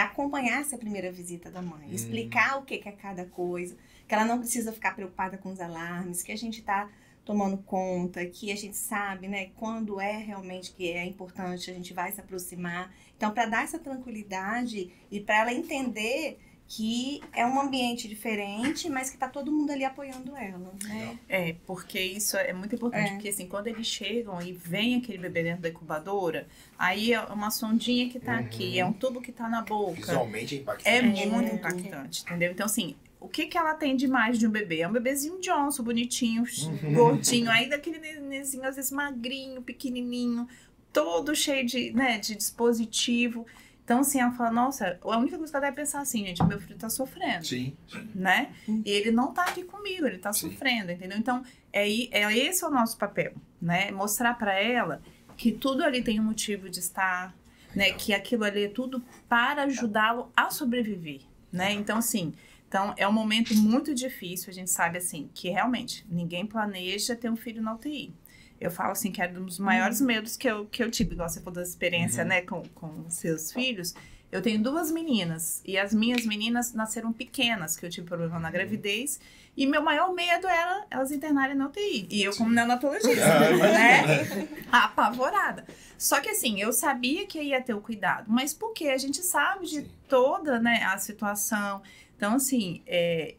acompanhar essa primeira visita da mãe, explicar o que é cada coisa, que ela não precisa ficar preocupada com os alarmes, que a gente está tomando conta, que a gente sabe, né, quando é realmente que é importante, a gente vai se aproximar. Então, para dar essa tranquilidade e para ela entender que é um ambiente diferente, mas que tá todo mundo ali apoiando ela, né? Porque isso é muito importante, porque assim, quando eles chegam e vem aquele bebê dentro da incubadora, aí é uma sondinha que tá aqui, é um tubo que tá na boca. Visualmente é impactante. É muito impactante, entendeu? Então, assim, o que ela tem de mais de um bebê? É um bebezinho Johnson, bonitinho, gordinho, aí daquele nenenzinho, às vezes magrinho, pequenininho, todo cheio de dispositivo. Então, assim, ela fala, nossa, a única coisa que ela deve pensar assim, gente, meu filho tá sofrendo. Sim. Né? E ele não tá aqui comigo, ele tá sofrendo, entendeu? Então, esse é o nosso papel, né? Mostrar pra ela que tudo ali tem um motivo de estar, né? Que aquilo ali é tudo para ajudá-lo a sobreviver, né? Então, assim, Então, é um momento muito difícil. A gente sabe, assim, que realmente ninguém planeja ter um filho na UTI. Eu falo, assim, que era um dos maiores medos que eu tive. Igual você falou da experiência, né, com seus filhos. Eu tenho 2 meninas. E as minhas meninas nasceram pequenas, que eu tive problema na gravidez. E meu maior medo era elas internarem na UTI. E eu, como neonatologista, né, apavorada. Só que, assim, eu sabia que ia ter o cuidado. Mas porque a gente sabe de toda, né, a situação. Então, assim,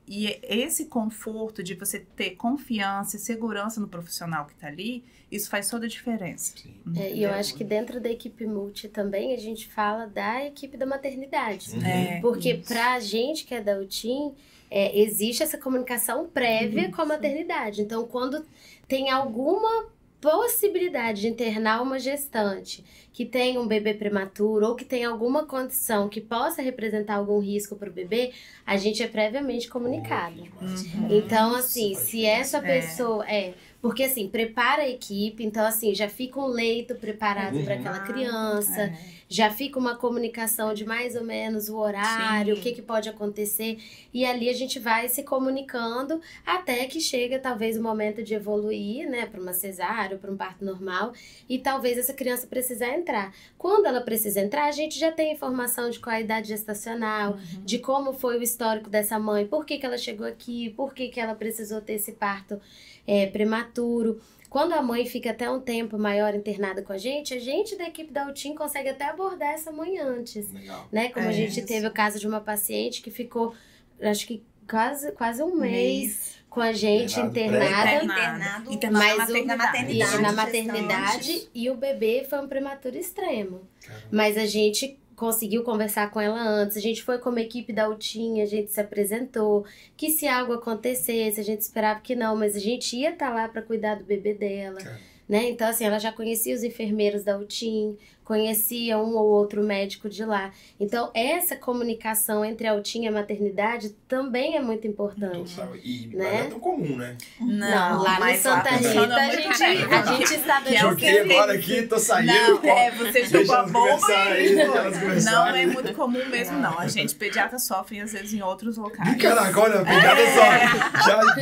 e esse conforto de você ter confiança e segurança no profissional que está ali, isso faz toda a diferença. E eu acho que dentro da equipe multi também a gente fala da equipe da maternidade. Porque pra gente que é da UTIM, existe essa comunicação prévia com a maternidade. Então, quando tem alguma possibilidade de internar uma gestante que tem um bebê prematuro ou que tem alguma condição que possa representar algum risco para o bebê, a gente é previamente comunicado. Então, assim, se essa pessoa... Porque, assim, prepara a equipe, então, assim, já fica um leito preparado para aquela criança, já fica uma comunicação de mais ou menos o horário, o que pode acontecer, e ali a gente vai se comunicando até que chega, talvez, o momento de evoluir, né, para uma cesárea ou para um parto normal, e talvez essa criança precisa entrar. Quando ela precisa entrar, a gente já tem informação de qual é a idade gestacional, de como foi o histórico dessa mãe, por que ela chegou aqui, por que ela precisou ter esse parto prematuro. Quando a mãe fica até um tempo maior internada com a gente da equipe da UTIM consegue até abordar essa mãe antes. Legal. Né? Como a gente teve o caso de uma paciente que ficou, acho que quase um mês com a gente internado na maternidade, e o bebê foi um prematuro extremo. Caramba. Mas a gente conseguiu conversar com ela antes, a gente foi como equipe da UTIM, a gente se apresentou, que se algo acontecesse, a gente esperava que não, mas a gente ia estar lá para cuidar do bebê dela, né? Então, assim, ela já conhecia os enfermeiros da UTIM, conhecia um ou outro médico de lá. Então, essa comunicação entre a UTIM e a maternidade também é muito importante. E não é tão comum, né? Não, lá no Santa Rita a gente sabe... Joguei agora aqui, tô saindo. Não, você jogou a bomba não é muito comum mesmo, não. A gente pediatra sofre, às vezes, em outros locais. Caraca, olha, pediatra sofre.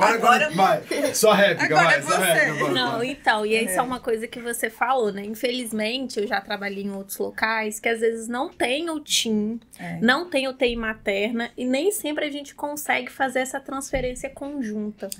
Agora vai. Só réplica, vai. Só réplica. Não, então, e isso é uma coisa que você falou, né? Infelizmente, eu já trabalhei em outros locais que às vezes não tem UTIM, não tem UTI materna e nem sempre a gente consegue fazer essa transferência conjunta.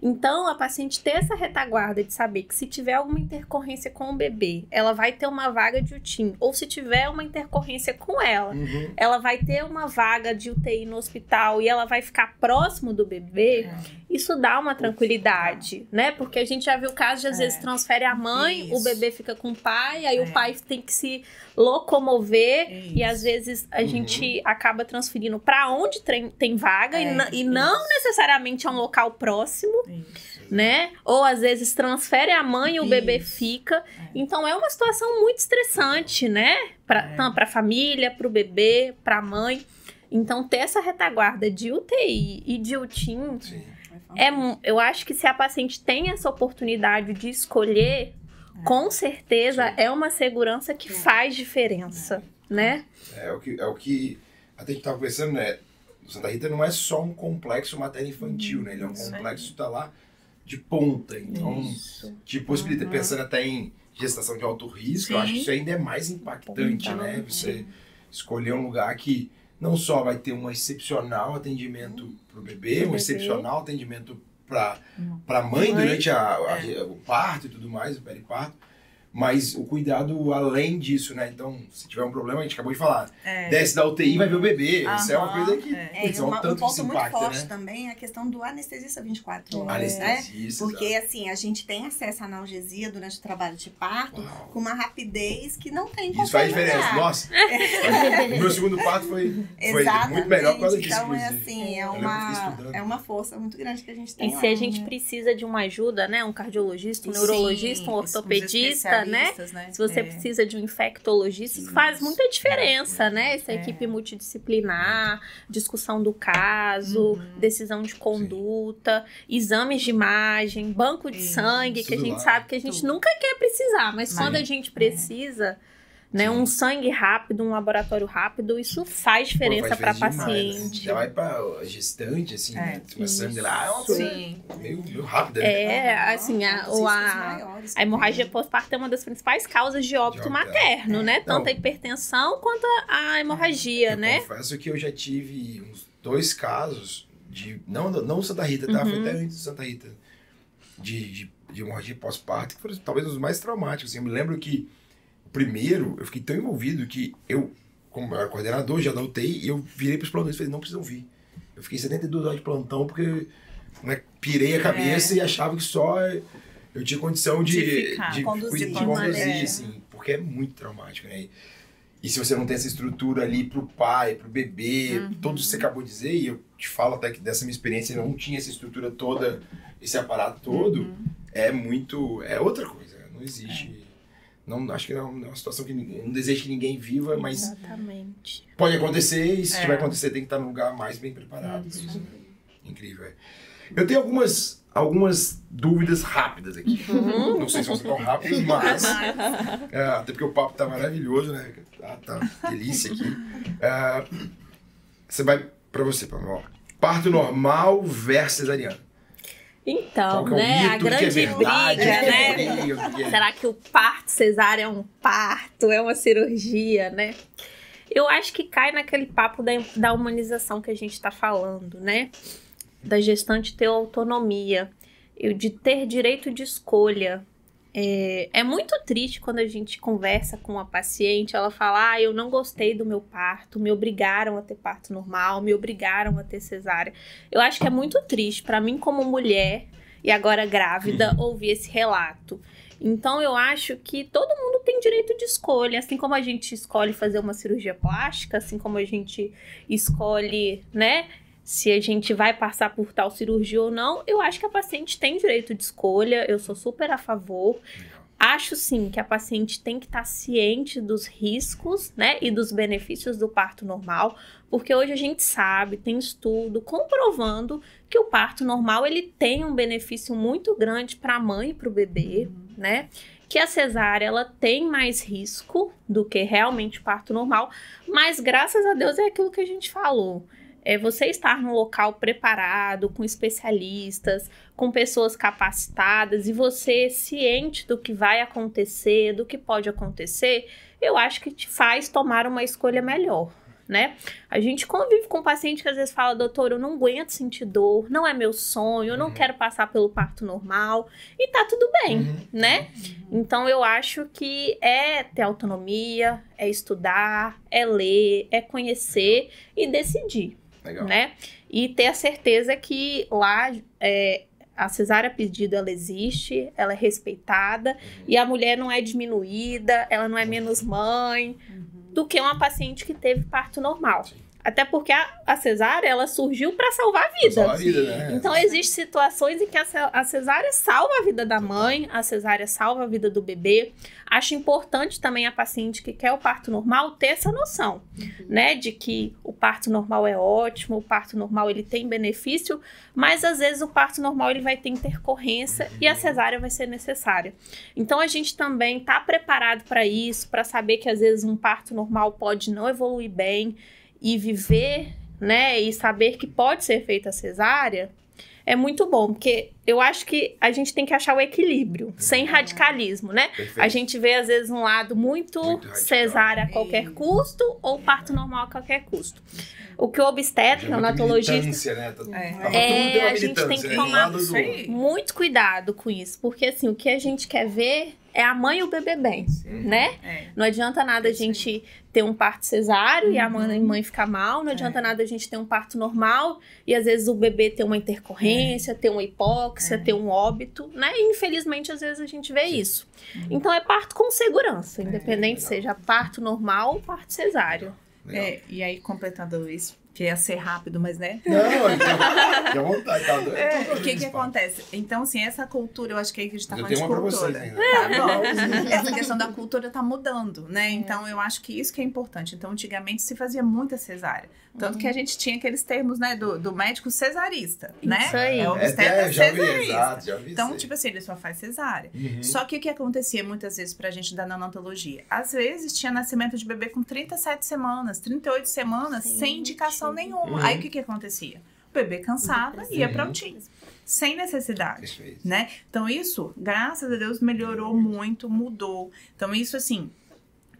Então, a paciente ter essa retaguarda de saber que se tiver alguma intercorrência com o bebê, ela vai ter uma vaga de UTIM, ou se tiver uma intercorrência com ela, ela vai ter uma vaga de UTI no hospital e ela vai ficar próximo do bebê, isso dá uma tranquilidade, né? Porque a gente já viu casos de às vezes transfere a mãe, o bebê fica com o pai, aí o pai tem que se locomover e às vezes a gente acaba transferindo para onde tem vaga e não necessariamente é um local próximo, né? Ou às vezes transfere a mãe e o bebê fica. Então é uma situação muito estressante, né? Para a família, para o bebê, para a mãe. Então ter essa retaguarda de UTI e de UTIM, eu acho que se a paciente tem essa oportunidade de escolher, com certeza é uma segurança que faz diferença, né? É o que até a gente estava pensando, né? O Santa Rita não é só um complexo materno-infantil, né? Ele é um complexo que está lá de ponta. Então, tipo, possibilita, pensando até em gestação de alto risco, eu acho que isso ainda é mais impactante, né? Você escolher um lugar que não só vai ter um excepcional atendimento para o bebê, um excepcional atendimento para a mãe durante o parto e tudo mais, o periparto, mas o cuidado além disso, né? Então, se tiver um problema, a gente acabou de falar, desce da UTI e vai ver o bebê. Isso é uma coisa que um ponto muito forte também é a questão do anestesista 24 horas, né? Porque, assim, a gente tem acesso à analgesia durante o trabalho de parto com uma rapidez que não tem como. Isso faz diferença. Nossa, o meu segundo parto foi muito melhor por causa disso. Então, é assim, é uma força muito grande que a gente tem. E se a gente precisa de uma ajuda, né? Um cardiologista, um neurologista, um ortopedista, né? Se você precisa de um infectologista, isso faz muita diferença, né? Essa equipe multidisciplinar, discussão do caso, decisão de conduta, exames de imagem, banco de sangue, que a gente sabe que a gente nunca quer precisar, mas quando a gente precisa, né? Um sangue rápido, um laboratório rápido, isso faz diferença para paciente. Já vai para gestante, assim, né? Uma sangue lá, é uma coisa meio rápida. Assim, a hemorragia pós-parto é uma das principais causas de óbito materno, né? Tanto a hipertensão quanto a hemorragia, né? Eu confesso que eu já tive uns 2 casos não Santa Rita, tá? Foi até antes de Santa Rita, de hemorragia pós-parto, que foram talvez os mais traumáticos. Assim, eu me lembro que primeiro, eu fiquei tão envolvido que como eu era coordenador já da UTI, eu virei para os plantões e falei, não precisam vir. Eu fiquei 72 horas de plantão porque pirei a cabeça e achava que só eu tinha condição de conduzir, assim, porque é muito traumático, né? E se você não tem essa estrutura ali pro pai, pro bebê, tudo isso que você acabou de dizer, e eu te falo até que dessa minha experiência, não tinha essa estrutura toda, esse aparato todo, é outra coisa, não existe... Não, acho que é uma situação que não desejo que ninguém viva, mas exatamente. Pode acontecer, e se tiver acontecer, tem que estar num lugar mais bem preparado. Incrível. Eu tenho algumas dúvidas rápidas aqui. Não sei se vão ser tão rápidas, mas... até porque o papo tá maravilhoso, né? Tá delícia aqui. Você vai pra você, Pamela. Parto normal versus cesariano. Então, né, a grande briga, né? Será que o parto cesárea é um parto, é uma cirurgia, né? Eu acho que cai naquele papo da humanização que a gente tá falando, né? Da gestante ter autonomia, de ter direito de escolha. É muito triste quando a gente conversa com uma paciente, ela fala, eu não gostei do meu parto, me obrigaram a ter parto normal, me obrigaram a ter cesárea. Eu acho que é muito triste para mim como mulher e agora grávida ouvir esse relato. Então eu acho que todo mundo tem direito de escolha, assim como a gente escolhe fazer uma cirurgia plástica, assim como a gente escolhe, né, se a gente vai passar por tal cirurgia ou não, eu acho que a paciente tem direito de escolha, eu sou super a favor. Acho sim que a paciente tem que estar ciente dos riscos, né, e dos benefícios do parto normal, porque hoje a gente sabe, tem estudo comprovando que o parto normal ele tem um benefício muito grande para a mãe e para o bebê, né? Que a cesárea ela tem mais risco do que realmente o parto normal, mas graças a Deus é aquilo que a gente falou. Você estar num local preparado, com especialistas, com pessoas capacitadas e você ciente do que vai acontecer, do que pode acontecer, eu acho que te faz tomar uma escolha melhor, né? A gente convive com um paciente que às vezes fala, doutor, eu não aguento sentir dor, não é meu sonho, eu não quero passar pelo parto normal, e tá tudo bem, né? Então eu acho que é ter autonomia, é estudar, é ler, é conhecer e decidir. Legal. Né? E ter a certeza que lá a cesárea pedida ela existe, ela é respeitada e a mulher não é diminuída, ela não é menos mãe do que uma paciente que teve parto normal. Sim. Até porque a cesárea, ela surgiu para salvar vidas. Salvar a vida, né? Então, existem situações em que a cesárea salva a vida da mãe, a cesárea salva a vida do bebê. Acho importante também a paciente que quer o parto normal ter essa noção, né? De que o parto normal é ótimo, o parto normal ele tem benefício, mas às vezes o parto normal ele vai ter intercorrência e a cesárea vai ser necessária. Então, a gente também está preparado para isso, para saber que às vezes um parto normal pode não evoluir bem, e viver, né, e saber que pode ser feita a cesárea, é muito bom, porque eu acho que a gente tem que achar o equilíbrio, sem radicalismo, né? Perfeito. A gente vê, às vezes, um lado muito cesárea a qualquer custo ou parto normal a qualquer custo. O que o obstetra, neonatologista... Né? A gente tem que tomar muito cuidado com isso, porque, assim, o que a gente quer ver é a mãe e o bebê bem, né? Não adianta nada a gente ter um parto cesáreo e a mãe ficar mal, não adianta nada a gente ter um parto normal e às vezes o bebê ter uma intercorrência, ter uma hipóxia, ter um óbito, né? E infelizmente às vezes a gente vê isso. Então é parto com segurança, independente seja parto normal ou parto cesáreo. E aí completando isso, que ia ser rápido, mas né? Não, fica à vontade. Tá doido. O que acontece? Então, assim, essa cultura, eu acho que a gente tá Eu falando tenho de uma pra cultura. vocês ainda. Tá bom. Essa questão da cultura tá mudando, né? Então, eu acho que isso que é importante. Então, antigamente se fazia muita cesárea. Tanto que a gente tinha aqueles termos, né, do médico cesarista, né? Isso aí. É obstetra já vi, cesarista. exato, já vi. Então, isso aí. tipo assim, ele só faz cesárea. Uhum. Só que o que acontecia muitas vezes pra gente da neonatologia? Às vezes tinha nascimento de bebê com 37 semanas, 38 semanas, sem indicação nenhuma. Uhum. Aí o que acontecia? O bebê cansava e ia pra UTI. Sem necessidade, Perfeito. né? Então isso, graças a Deus, melhorou muito, mudou. Então isso, assim,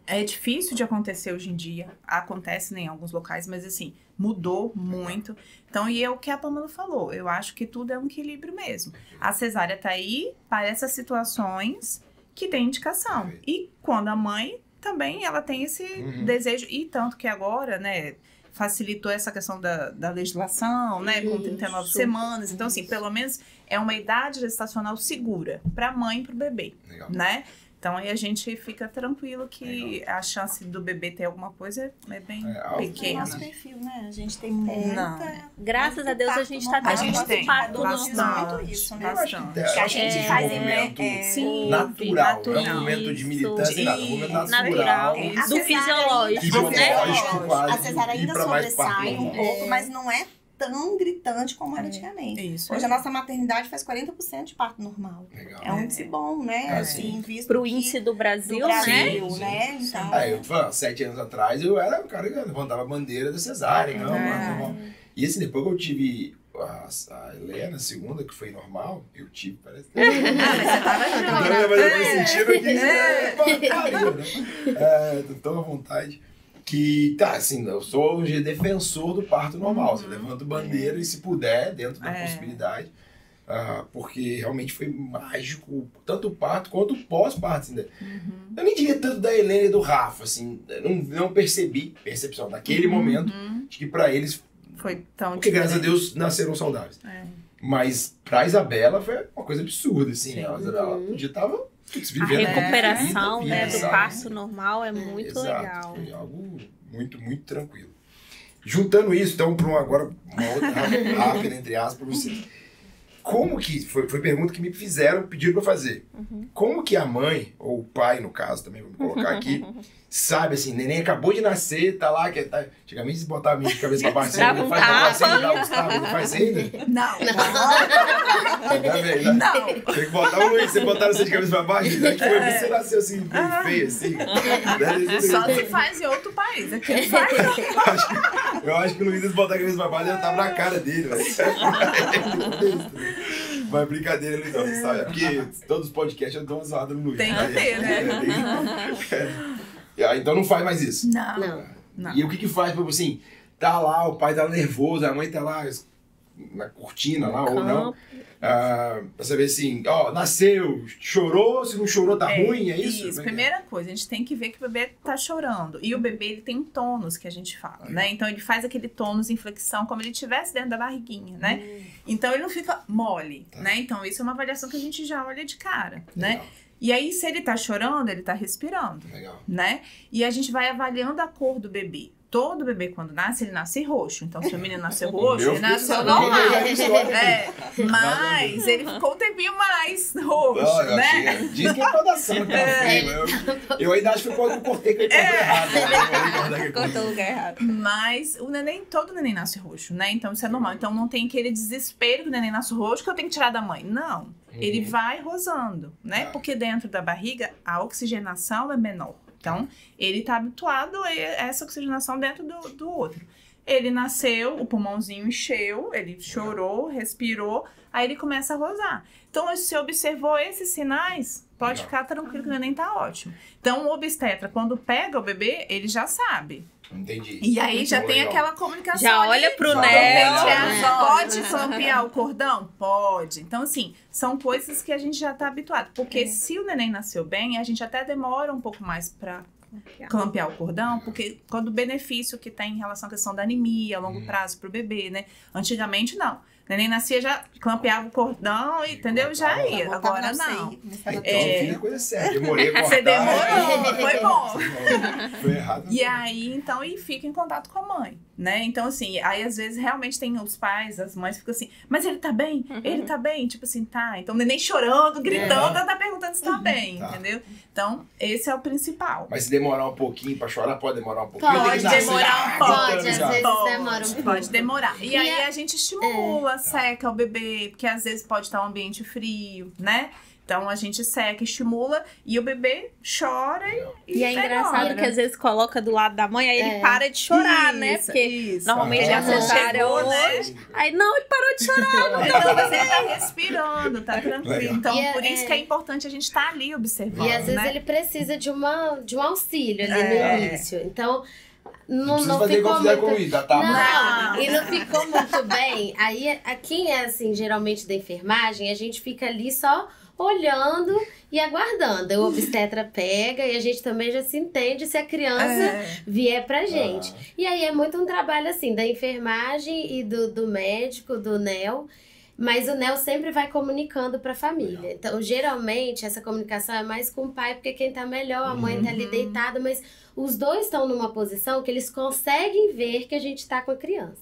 é difícil de acontecer hoje em dia. Acontece né, em alguns locais, mas assim, mudou muito. Então, e é o que a Pamela falou. Eu acho que tudo é um equilíbrio mesmo. A cesárea tá aí para essas situações que tem indicação. E quando a mãe também, ela tem esse desejo. E tanto que agora, né, facilitou essa questão da legislação, né, com 39 semanas. Então, assim, pelo menos é uma idade gestacional segura para a mãe e para o bebê, né? Então, aí a gente fica tranquilo que a chance do bebê ter alguma coisa é bem É pequena. nosso perfil, né? A gente tem muita... Graças a Deus a gente tá A gente tem parto bastante, normal. muito isso, né? bastante. Que a gente faz em Sim, natural, não é um natural. momento de militância, nada, é um momento natural. Natural. A Do cesárea- fisiológico, a né? cesárea- quase, A cesárea ir ainda pra mais sobressai parto um normal. pouco, mas não é tão gritante como era antigamente. Isso. Hoje a nossa maternidade faz 40% de parto normal. Legal. É um índice bom, né? É, Assim, visto Pro que- índice do Brasil, do Brasil, né? né? Então, Eu tô falando, 7 anos atrás, eu era o cara que levantava a bandeira da cesárea. Não. E assim, depois que eu tive a Helena, a segunda, que foi normal, eu tive, parece. Mas você tava Então, mas eu tô sentindo aqui, tô tão à vontade. Que, tá, assim, eu sou hoje defensor do parto normal. Você levanta bandeira e, se puder, dentro da possibilidade. Porque realmente foi mágico, tanto o parto quanto o pós-parto. Assim, eu nem diria tanto da Helena e do Rafa, assim, não percepção naquele momento, de que pra eles, foi tão porque graças a Deus nasceram saudáveis. Mas pra Isabela foi uma coisa absurda, assim, a Isabela podia estar A recuperação vida, né, do sabe? parto normal é muito Exato, legal. foi algo muito, muito tranquilo. Juntando isso, então, para agora uma outra rápida, entre aspas, para você. Como que, foi pergunta que me pediram para fazer. Como que a mãe, ou o pai, no caso, também vou colocar aqui, sabe assim, neném acabou de nascer, tá lá, antigamente se botava a minha de cabeça para baixo, Dava um faz tapa. dá uns tapas, não faz ainda? Não. Não. Tem que botar o Luiz, você botar você de cabeça para baixo, acho que foi você nasceu assim, bem feio, assim. Só se faz em outro país. Aqui não faz. Eu acho que o Luiz, se botar a cabeça pra baixo, eu tava na cara dele, velho. Mas brincadeira, Luizão, você sabe? É porque todos os podcasts eu dou uma zoada no Luiz. Tem que ter, né? Então não faz mais isso. Não. E o que faz, tipo assim, tá lá, o pai tá nervoso, a mãe tá lá na cortina lá, ou não. Pra saber assim, nasceu, chorou, se não chorou tá ruim, é isso? Isso, primeira coisa, a gente tem que ver que o bebê tá chorando. E o bebê, ele tem um tônus, que a gente fala, né? Então, ele faz aquele tônus em flexão, como ele estivesse dentro da barriguinha, né? Então, ele não fica mole, né? Então, isso é uma avaliação que a gente já olha de cara, né? E aí, se ele tá chorando, ele tá respirando, né? E a gente vai avaliando a cor do bebê. Todo bebê, quando nasce, ele nasce roxo. Então, se o menino nasceu roxo, ele nasceu normal. Mas ele ficou um tempinho mais roxo, né? Diz que é pra dar sangue. Eu ainda acho que foi quando eu cortei que ele cortou errado. Cortou o lugar errado. Mas todo neném nasce roxo, né? Então, isso é normal. Então, não tem aquele desespero que o neném nasce roxo que eu tenho que tirar da mãe. Não. Ele vai rosando, né? Porque dentro da barriga, a oxigenação é menor. Então, ele tá habituado a essa oxigenação dentro do outro. Ele nasceu, o pulmãozinho encheu, ele chorou, respirou, aí ele começa a rosar. Então, se você observou esses sinais, pode ficar tranquilo que o neném tá ótimo. Então, o obstetra, quando pega o bebê, ele já sabe. Entendi. E aí já tem aquela comunicação. Já ali. olha pro Pode clampear o cordão? Pode. Então, assim, são coisas que a gente já tá habituado. Porque se o neném nasceu bem, a gente até demora um pouco mais pra clampear o cordão, porque quando o benefício que tem em relação à questão da anemia a longo prazo pro bebê, né? Antigamente, não. neném nascia, já clampeava o cordão, entendeu? Já ia. Agora não. Então, fiz a coisa certa. Demorei a cortar. Você demorou, foi bom. Foi errado. E aí, então, e fica em contato com a mãe, né? Então, assim, aí às vezes realmente tem os pais, as mães ficam assim, mas ele tá bem? Ele tá bem? Tipo assim, tá. Então, o neném chorando, gritando, ela tá perguntando se tá bem, entendeu? Então, esse é o principal. Mas se demorar um pouquinho pra chorar, pode demorar um pouquinho? Pode demorar um pouco. Às vezes demora um pouco. Pode demorar. E aí a gente estimula, seca o bebê, porque às vezes pode estar um ambiente frio, né? Então a gente seca, estimula e o bebê chora e é engraçado que às vezes coloca do lado da mãe, aí ele para de chorar, né? Porque normalmente a cesárea hoje. Aí não, ele parou de chorar. Então você tá respirando, tá tranquilo. Então por isso que é importante a gente estar ali observando. E às vezes ele precisa de um auxílio ali no início. Então. Não ficou muito... Não, e não ficou muito bem. Aí, quem é assim, geralmente da enfermagem, a gente fica ali só olhando e aguardando. O obstetra pega e a gente também já se entende se a criança vier pra gente. E aí é muito um trabalho assim, da enfermagem e do médico, do NEO. Mas o NEO sempre vai comunicando pra família. Então, geralmente, essa comunicação é mais com o pai, porque quem tá melhor, a mãe tá ali deitada, mas os dois estão numa posição que eles conseguem ver que a gente tá com a criança.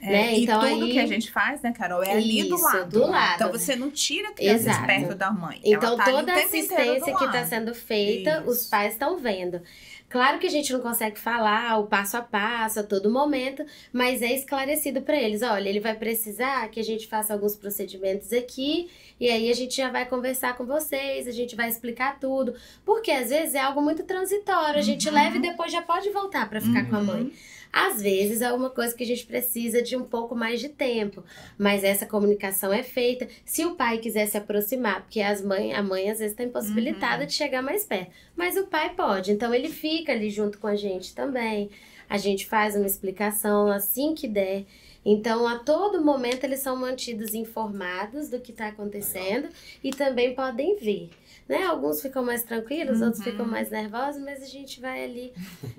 Né? E então, tudo que a gente faz, né, Carol, é ali do lado. Então você não tira a criança de perto da mãe. Então tá toda a assistência que está sendo feita, os pais estão vendo. Claro que a gente não consegue falar o passo a passo a todo momento, mas é esclarecido para eles. Olha, ele vai precisar que a gente faça alguns procedimentos aqui, e aí a gente já vai conversar com vocês, a gente vai explicar tudo. Porque às vezes é algo muito transitório, a gente leva e depois já pode voltar para ficar com a mãe. Às vezes é uma coisa que a gente precisa de um pouco mais de tempo, mas essa comunicação é feita. Se o pai quiser se aproximar, porque a mãe às vezes está impossibilitada de chegar mais perto, mas o pai pode, então ele fica ali junto com a gente também. A gente faz uma explicação assim que der. Então, a todo momento, eles são mantidos informados do que está acontecendo e também podem ver. Né? Alguns ficam mais tranquilos, outros ficam mais nervosos, mas a gente vai ali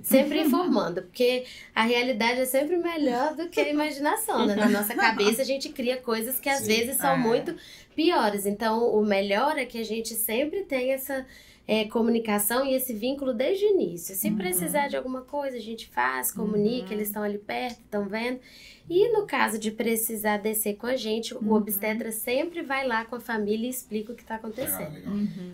sempre informando, porque a realidade é sempre melhor do que a imaginação, né? Na nossa cabeça a gente cria coisas que às vezes são muito piores, então o melhor é que a gente sempre tenha essa comunicação e esse vínculo desde o início. Se precisar de alguma coisa, a gente faz, comunica, eles estão ali perto, estão vendo. E no caso de precisar descer com a gente, o obstetra sempre vai lá com a família e explica o que está acontecendo.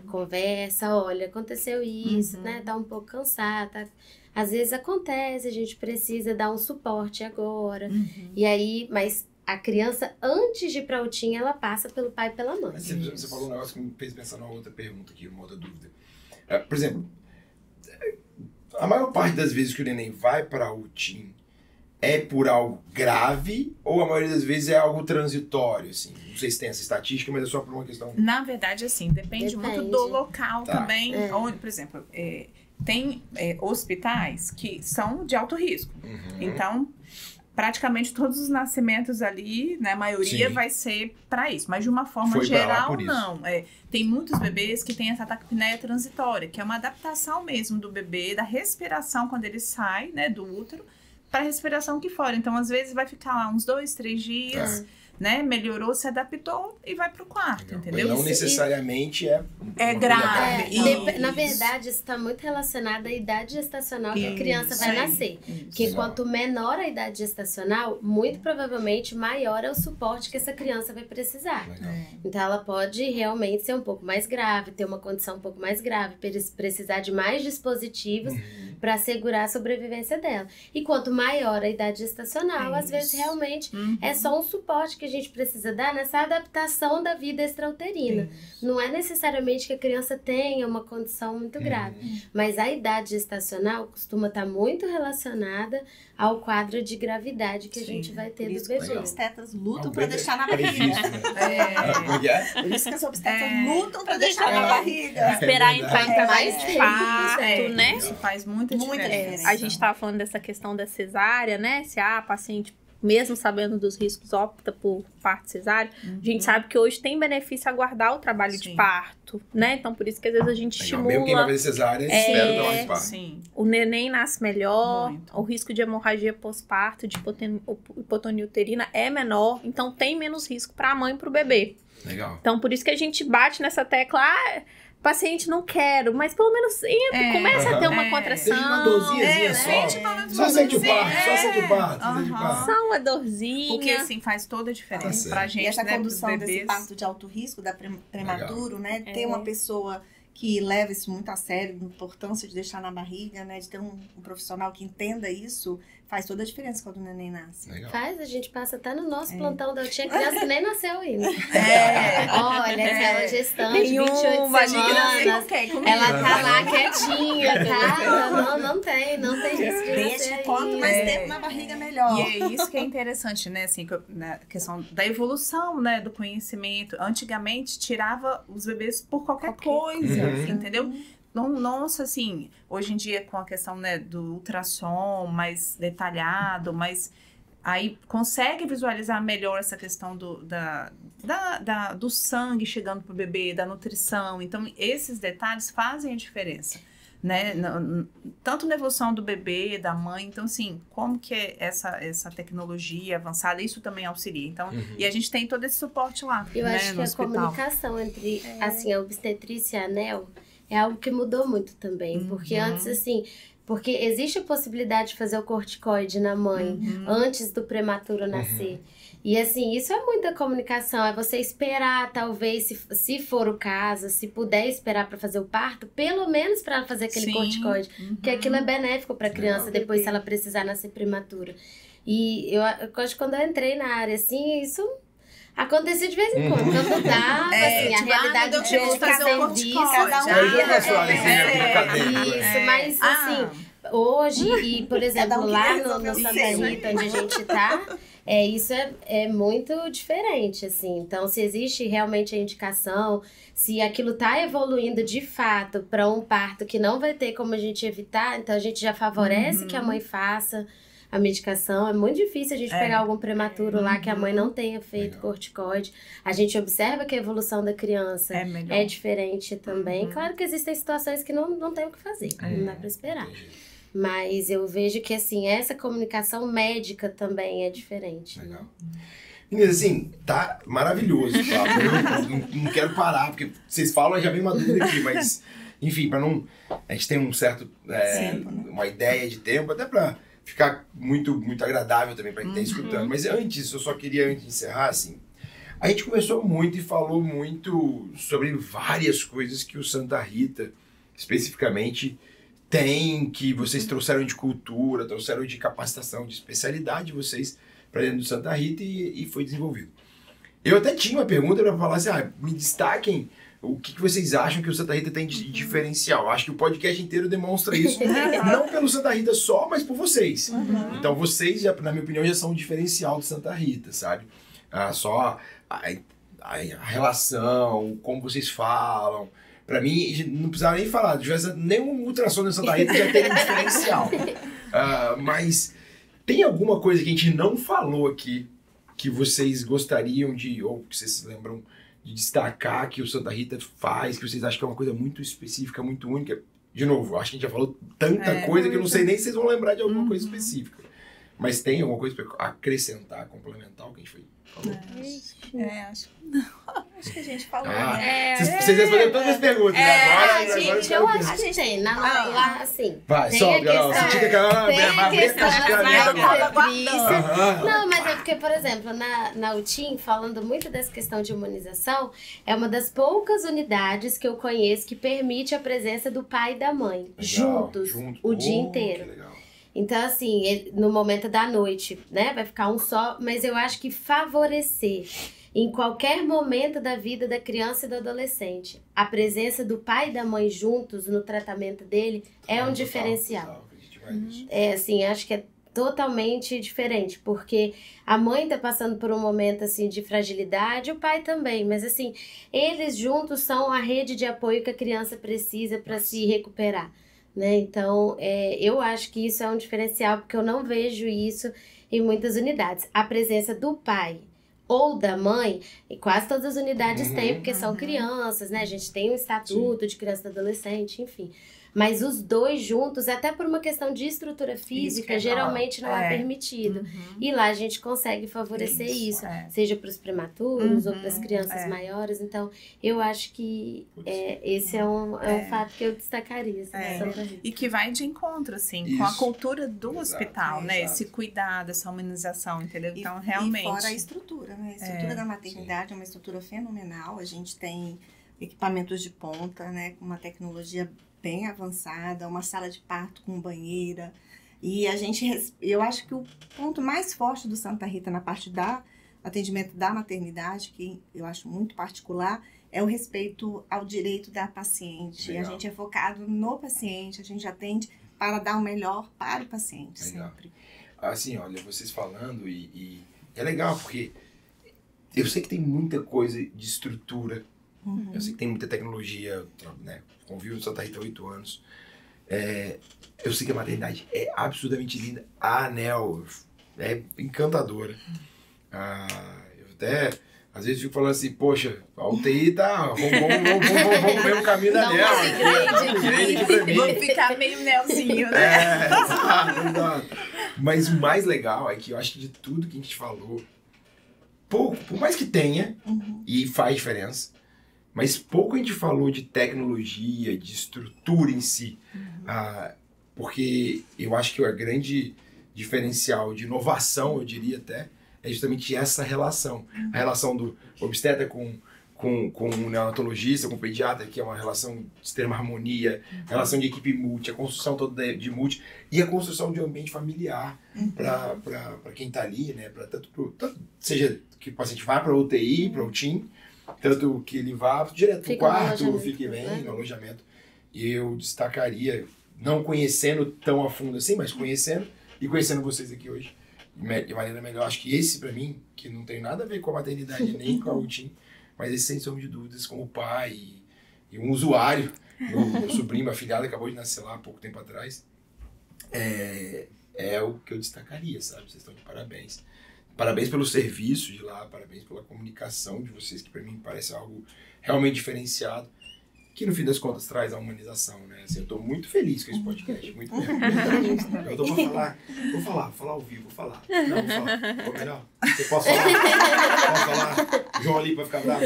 Conversa, olha, aconteceu isso, né? Tá um pouco cansado, tá... Às vezes acontece, a gente precisa dar um suporte agora. E aí, mas a criança, antes de ir pra UTIN, ela passa pelo pai e pela mãe. Mas você falou um negócio que me fez pensar numa outra pergunta aqui, uma outra dúvida. Por exemplo, a maior parte das vezes que o neném vai pra UTIN é por algo grave ou a maioria das vezes é algo transitório, assim? Não sei se tem essa estatística, mas é só por uma questão... Na verdade, assim, depende muito do local também. Onde, por exemplo, tem hospitais que são de alto risco. Então, praticamente todos os nascimentos ali, né, a maioria vai ser para isso. Mas de uma forma geral, não. Tem muitos bebês que têm essa taquipneia transitória, que é uma adaptação mesmo do bebê, da respiração quando ele sai, né, do útero, para a respiração aqui fora. Então, às vezes, vai ficar lá uns 2, 3 dias, né? Melhorou, se adaptou e vai pro quarto, entendeu? Mas não necessariamente é grave. Na verdade, isso está muito relacionado à idade gestacional que a criança vai nascer. Porque quanto menor a idade gestacional, muito provavelmente maior é o suporte que essa criança vai precisar. Então, ela pode realmente ser um pouco mais grave, ter uma condição um pouco mais grave, precisar de mais dispositivos para assegurar a sobrevivência dela. E quanto maior a idade gestacional, às vezes realmente é só um suporte que a gente precisa dar nessa adaptação da vida extrauterina. Não é necessariamente que a criança tenha uma condição muito grave, mas a idade gestacional costuma estar muito relacionada ao quadro de gravidade que a gente vai ter do bebê. Os obstetras lutam para deixar na barriga. Por isso que as obstetras lutam para deixar na barriga. Esperar entrar mais de parto, né? Isso faz muita diferença. A gente estava falando dessa questão da cesárea, né? Se a paciente mesmo sabendo dos riscos, opta por parto cesáreo, a gente sabe que hoje tem benefício aguardar o trabalho de parto, né? Então, por isso que às vezes a gente estimula... Mesmo quem vai fazer cesárea, espera o trabalho de parto. Sim. O neném nasce melhor, Muito. o risco de hemorragia pós-parto, de hipotonia uterina é menor, então tem menos risco para a mãe e para o bebê. Legal. Então, por isso que a gente bate nessa tecla, paciente não quero, mas pelo menos entra, começa a ter uma contração. Seja uma dorzinha só sente o parto, só sente o parto, sente o parto. Só uma dorzinha. Porque, assim, faz toda a diferença pra gente, E essa né, condução dos desse bebês. parto de alto risco, da prematuro, né? Ter uma pessoa que leva isso muito a sério, a importância de deixar na barriga, né? De ter um profissional que entenda isso, faz toda a diferença quando o neném nasce. Legal. Faz, a gente passa até no nosso plantão da tinha criança que nem nasceu ainda. Olha, aquela gestante, Tem 28 semanas. Ela tá lá quietinha, tá? Não tem risco de Deixa nascer quanto mais tempo na barriga, melhor. E é isso que é interessante, né? Assim, na questão da evolução, né? Do conhecimento. Antigamente, tirava os bebês por qualquer coisa, entendeu? Nossa, assim, hoje em dia com a questão, né, do ultrassom mais detalhado, mas aí consegue visualizar melhor essa questão do sangue chegando pro bebê, da nutrição. Então, esses detalhes fazem a diferença, né? Tanto na evolução do bebê, da mãe. Então, assim, como que é essa tecnologia avançada, isso também auxilia. Então, e a gente tem todo esse suporte lá, Eu né, acho no que hospital. a comunicação entre, assim, a obstetrícia e a ANEL é algo que mudou muito também. Porque antes, assim... Porque existe a possibilidade de fazer o corticoide na mãe antes do prematuro nascer. E assim, isso é muita comunicação. É você esperar, talvez, se for o caso, se puder esperar para fazer o parto, pelo menos para ela fazer aquele corticoide. Porque aquilo é benéfico para a criança depois, se ela precisar nascer prematura. E eu acho que quando eu entrei na área, assim, isso... acontecia de vez em quando, quando dava, assim, a realidade de eu fazer o corticoide. Isso, mas assim, hoje, e por exemplo, lá no Santa Rita, onde a gente tá, isso é muito diferente, assim. Então, se existe realmente a indicação, se aquilo tá evoluindo de fato para um parto que não vai ter como a gente evitar, então a gente já favorece que a mãe faça a medicação. É muito difícil a gente pegar algum prematuro lá que a mãe não tenha feito corticoide. A gente observa que a evolução da criança é diferente também. Claro que existem situações que não tem o que fazer, não dá pra esperar. Mas eu vejo que, assim, essa comunicação médica também é diferente. Legal. Meninas, assim, tá maravilhoso o papo. Eu não quero parar, porque vocês falam, já vem uma dúvida aqui, mas, enfim, pra não... A gente tem um certo... uma ideia de tempo, até pra ficar muito, muito agradável também pra quem tá escutando. Mas antes, eu só queria, antes de encerrar, assim, a gente conversou muito e falou muito sobre várias coisas que o Santa Rita, especificamente, tem, que vocês trouxeram de cultura, trouxeram de capacitação, de especialidade de vocês para dentro do Santa Rita e foi desenvolvido. Eu até tinha uma pergunta para falar assim, me destaquem o que vocês acham que o Santa Rita tem de diferencial. Acho que o podcast inteiro demonstra isso, não pelo Santa Rita só, mas por vocês. Então vocês, já, na minha opinião, já são um diferencial do Santa Rita, sabe? Só a relação, como vocês falam. Pra mim, não precisava nem falar, não tivesse nenhum ultrassom no Santa Rita já teria um diferencial. Mas tem alguma coisa que a gente não falou aqui que vocês gostariam de, ou que vocês se lembram de destacar que o Santa Rita faz, que vocês acham que é uma coisa muito específica, muito única? De novo, acho que a gente já falou tanta coisa que eu não sei nem se vocês vão lembrar de alguma coisa específica. Mas tem alguma coisa para acrescentar, complementar o que a gente falou? Acho que a gente falou. Vocês responderam todas as perguntas, né? Agora eu acho que tem. Lá, assim. Vai, solta, Carol. Você tinha que abrir a caneta. Não, mas é porque, por exemplo, na UTIM, falando muito dessa questão de imunização, é uma das poucas unidades que eu conheço que permite a presença do pai e da mãe juntos o dia inteiro. Que legal. Então, assim, no momento da noite, né, vai ficar um só, mas eu acho que favorecer em qualquer momento da vida da criança e do adolescente a presença do pai e da mãe juntos no tratamento dele é um diferencial. Assim, acho que é totalmente diferente, porque a mãe tá passando por um momento, assim, de fragilidade, o pai também, mas, assim, eles juntos são a rede de apoio que a criança precisa para se recuperar. né? Então, eu acho que isso é um diferencial, porque eu não vejo isso em muitas unidades. A presença do pai ou da mãe, e quase todas as unidades têm, porque são crianças, né? A gente tem um estatuto de criança e adolescente, enfim. Mas os dois juntos, até por uma questão de estrutura física, geralmente não é permitido. E lá a gente consegue favorecer isso seja para os prematuros ou para as crianças maiores. Então, eu acho que esse é um fato que eu destacaria. E que vai de encontro, assim, com a cultura do hospital, né? Esse cuidado, essa humanização, entendeu? Então, realmente... E fora a estrutura, né? A estrutura da maternidade é uma estrutura fenomenal. A gente tem equipamentos de ponta, né? Com uma tecnologia bem avançada, uma sala de parto com banheira. E eu acho que o ponto mais forte do Santa Rita na parte da atendimento da maternidade, que eu acho muito particular, é o respeito ao direito da paciente. Legal. A gente é focado no paciente, a gente atende para dar o melhor para o paciente. Legal. Sempre. Assim, olha, vocês falando e é legal porque eu sei que tem muita coisa de estrutura. Eu sei que tem muita tecnologia, né? Convivo no Santa Rita há 8 anos. Eu sei que a maternidade é absurdamente linda. A ANEL é encantadora. Eu até, às vezes, fico falando assim, poxa, a UTI tá... Vamos ver o caminho da ANEL. Vou ficar meio Nelzinho, né? Exato. Mas o mais legal é que eu acho que de tudo que a gente falou, pouco, por mais que tenha, e faz diferença, mas pouco a gente falou de tecnologia, de estrutura em si. Porque eu acho que o grande diferencial de inovação, eu diria até, é justamente essa relação. A relação do obstetra com o neonatologista, com o pediatra, que é uma relação de extrema harmonia, a relação de equipe multi, a construção toda de multi, e a construção de um ambiente familiar para quem está ali, né? Tanto seja que o paciente vá para a UTI, para o TIM, tanto que ele vá direto pro quarto, fique bem no alojamento. E eu destacaria, não conhecendo tão a fundo assim, mas conhecendo vocês aqui hoje, de maneira melhor. Acho que esse, pra mim, que não tem nada a ver com a maternidade nem com a UTIM, mas esse, sem sombra de dúvidas, como pai e um usuário, meu sobrinho, meu afilhado, acabou de nascer lá há pouco tempo atrás, é o que eu destacaria, sabe? Vocês estão de parabéns. Parabéns pelo serviço de lá, parabéns pela comunicação de vocês, que para mim parece algo realmente diferenciado, que no fim das contas traz a humanização, né? Assim, eu tô muito feliz com esse podcast, muito mesmo. Eu tô pra falar, vou falar ao vivo, vou falar. Não, vou falar. Ou melhor, você pode falar? Posso falar? João ali vai ficar bravo?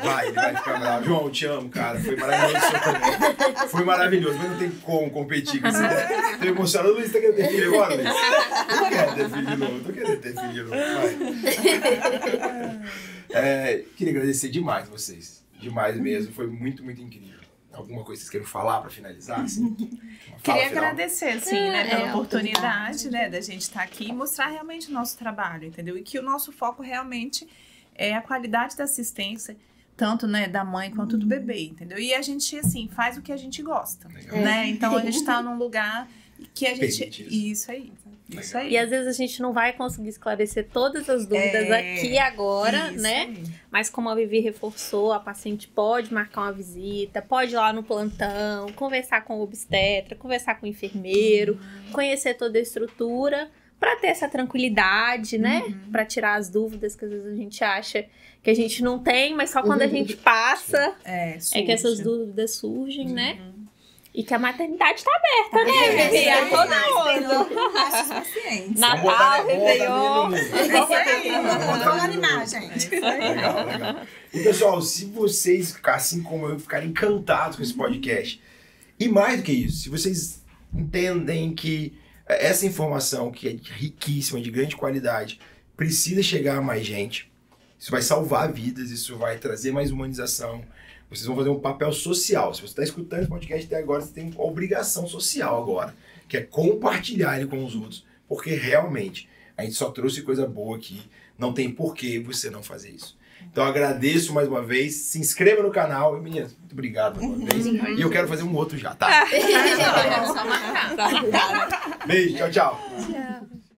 Vai, ele vai ficar bravo. João, eu te amo, cara, foi maravilhoso o seu também. Foi maravilhoso, mas não tem como competir com isso. Tô emocionado, Luiz, tá querendo ter filho agora, Luiz? Eu não quero ter filho de novo, tô querendo ter filho de novo, vai. Queria agradecer demais vocês. Demais mesmo, foi muito, muito incrível. Alguma coisa que vocês queiram falar para finalizar? Assim? Queria agradecer, assim, né, pela oportunidade, né, da gente estar aqui e mostrar realmente o nosso trabalho, entendeu? E que o nosso foco realmente é a qualidade da assistência, tanto, né, da mãe quanto do bebê, entendeu? E a gente, assim, faz o que a gente gosta, né? Então a gente está num lugar que a gente... Isso aí. Isso aí. E às vezes a gente não vai conseguir esclarecer todas as dúvidas aqui agora, né? Aí. Mas como a Vivi reforçou, a paciente pode marcar uma visita, pode ir lá no plantão, conversar com o obstetra, conversar com o enfermeiro, conhecer toda a estrutura, para ter essa tranquilidade, né? Para tirar as dúvidas que às vezes a gente acha que a gente não tem, mas só quando a gente passa é que essas dúvidas surgem, né? E que a maternidade tá aberta, né, Vivi? A todo mundo. Natal, Réveillon. Vamos animar, gente. Legal. E, pessoal, se vocês, assim como eu, ficarem encantados com esse podcast, e mais do que isso, se vocês entendem que essa informação, que é riquíssima, de grande qualidade, precisa chegar a mais gente, isso vai salvar vidas, isso vai trazer mais humanização. Vocês vão fazer um papel social. Se você está escutando esse podcast até agora, você tem uma obrigação social agora, que é compartilhar ele com os outros. Porque realmente, a gente só trouxe coisa boa aqui. Não tem por que você não fazer isso. Então, agradeço mais uma vez. Se inscreva no canal. E, meninas, muito obrigado mais uma vez. E eu quero fazer um outro já, tá? Só marcar. Beijo, tchau, tchau.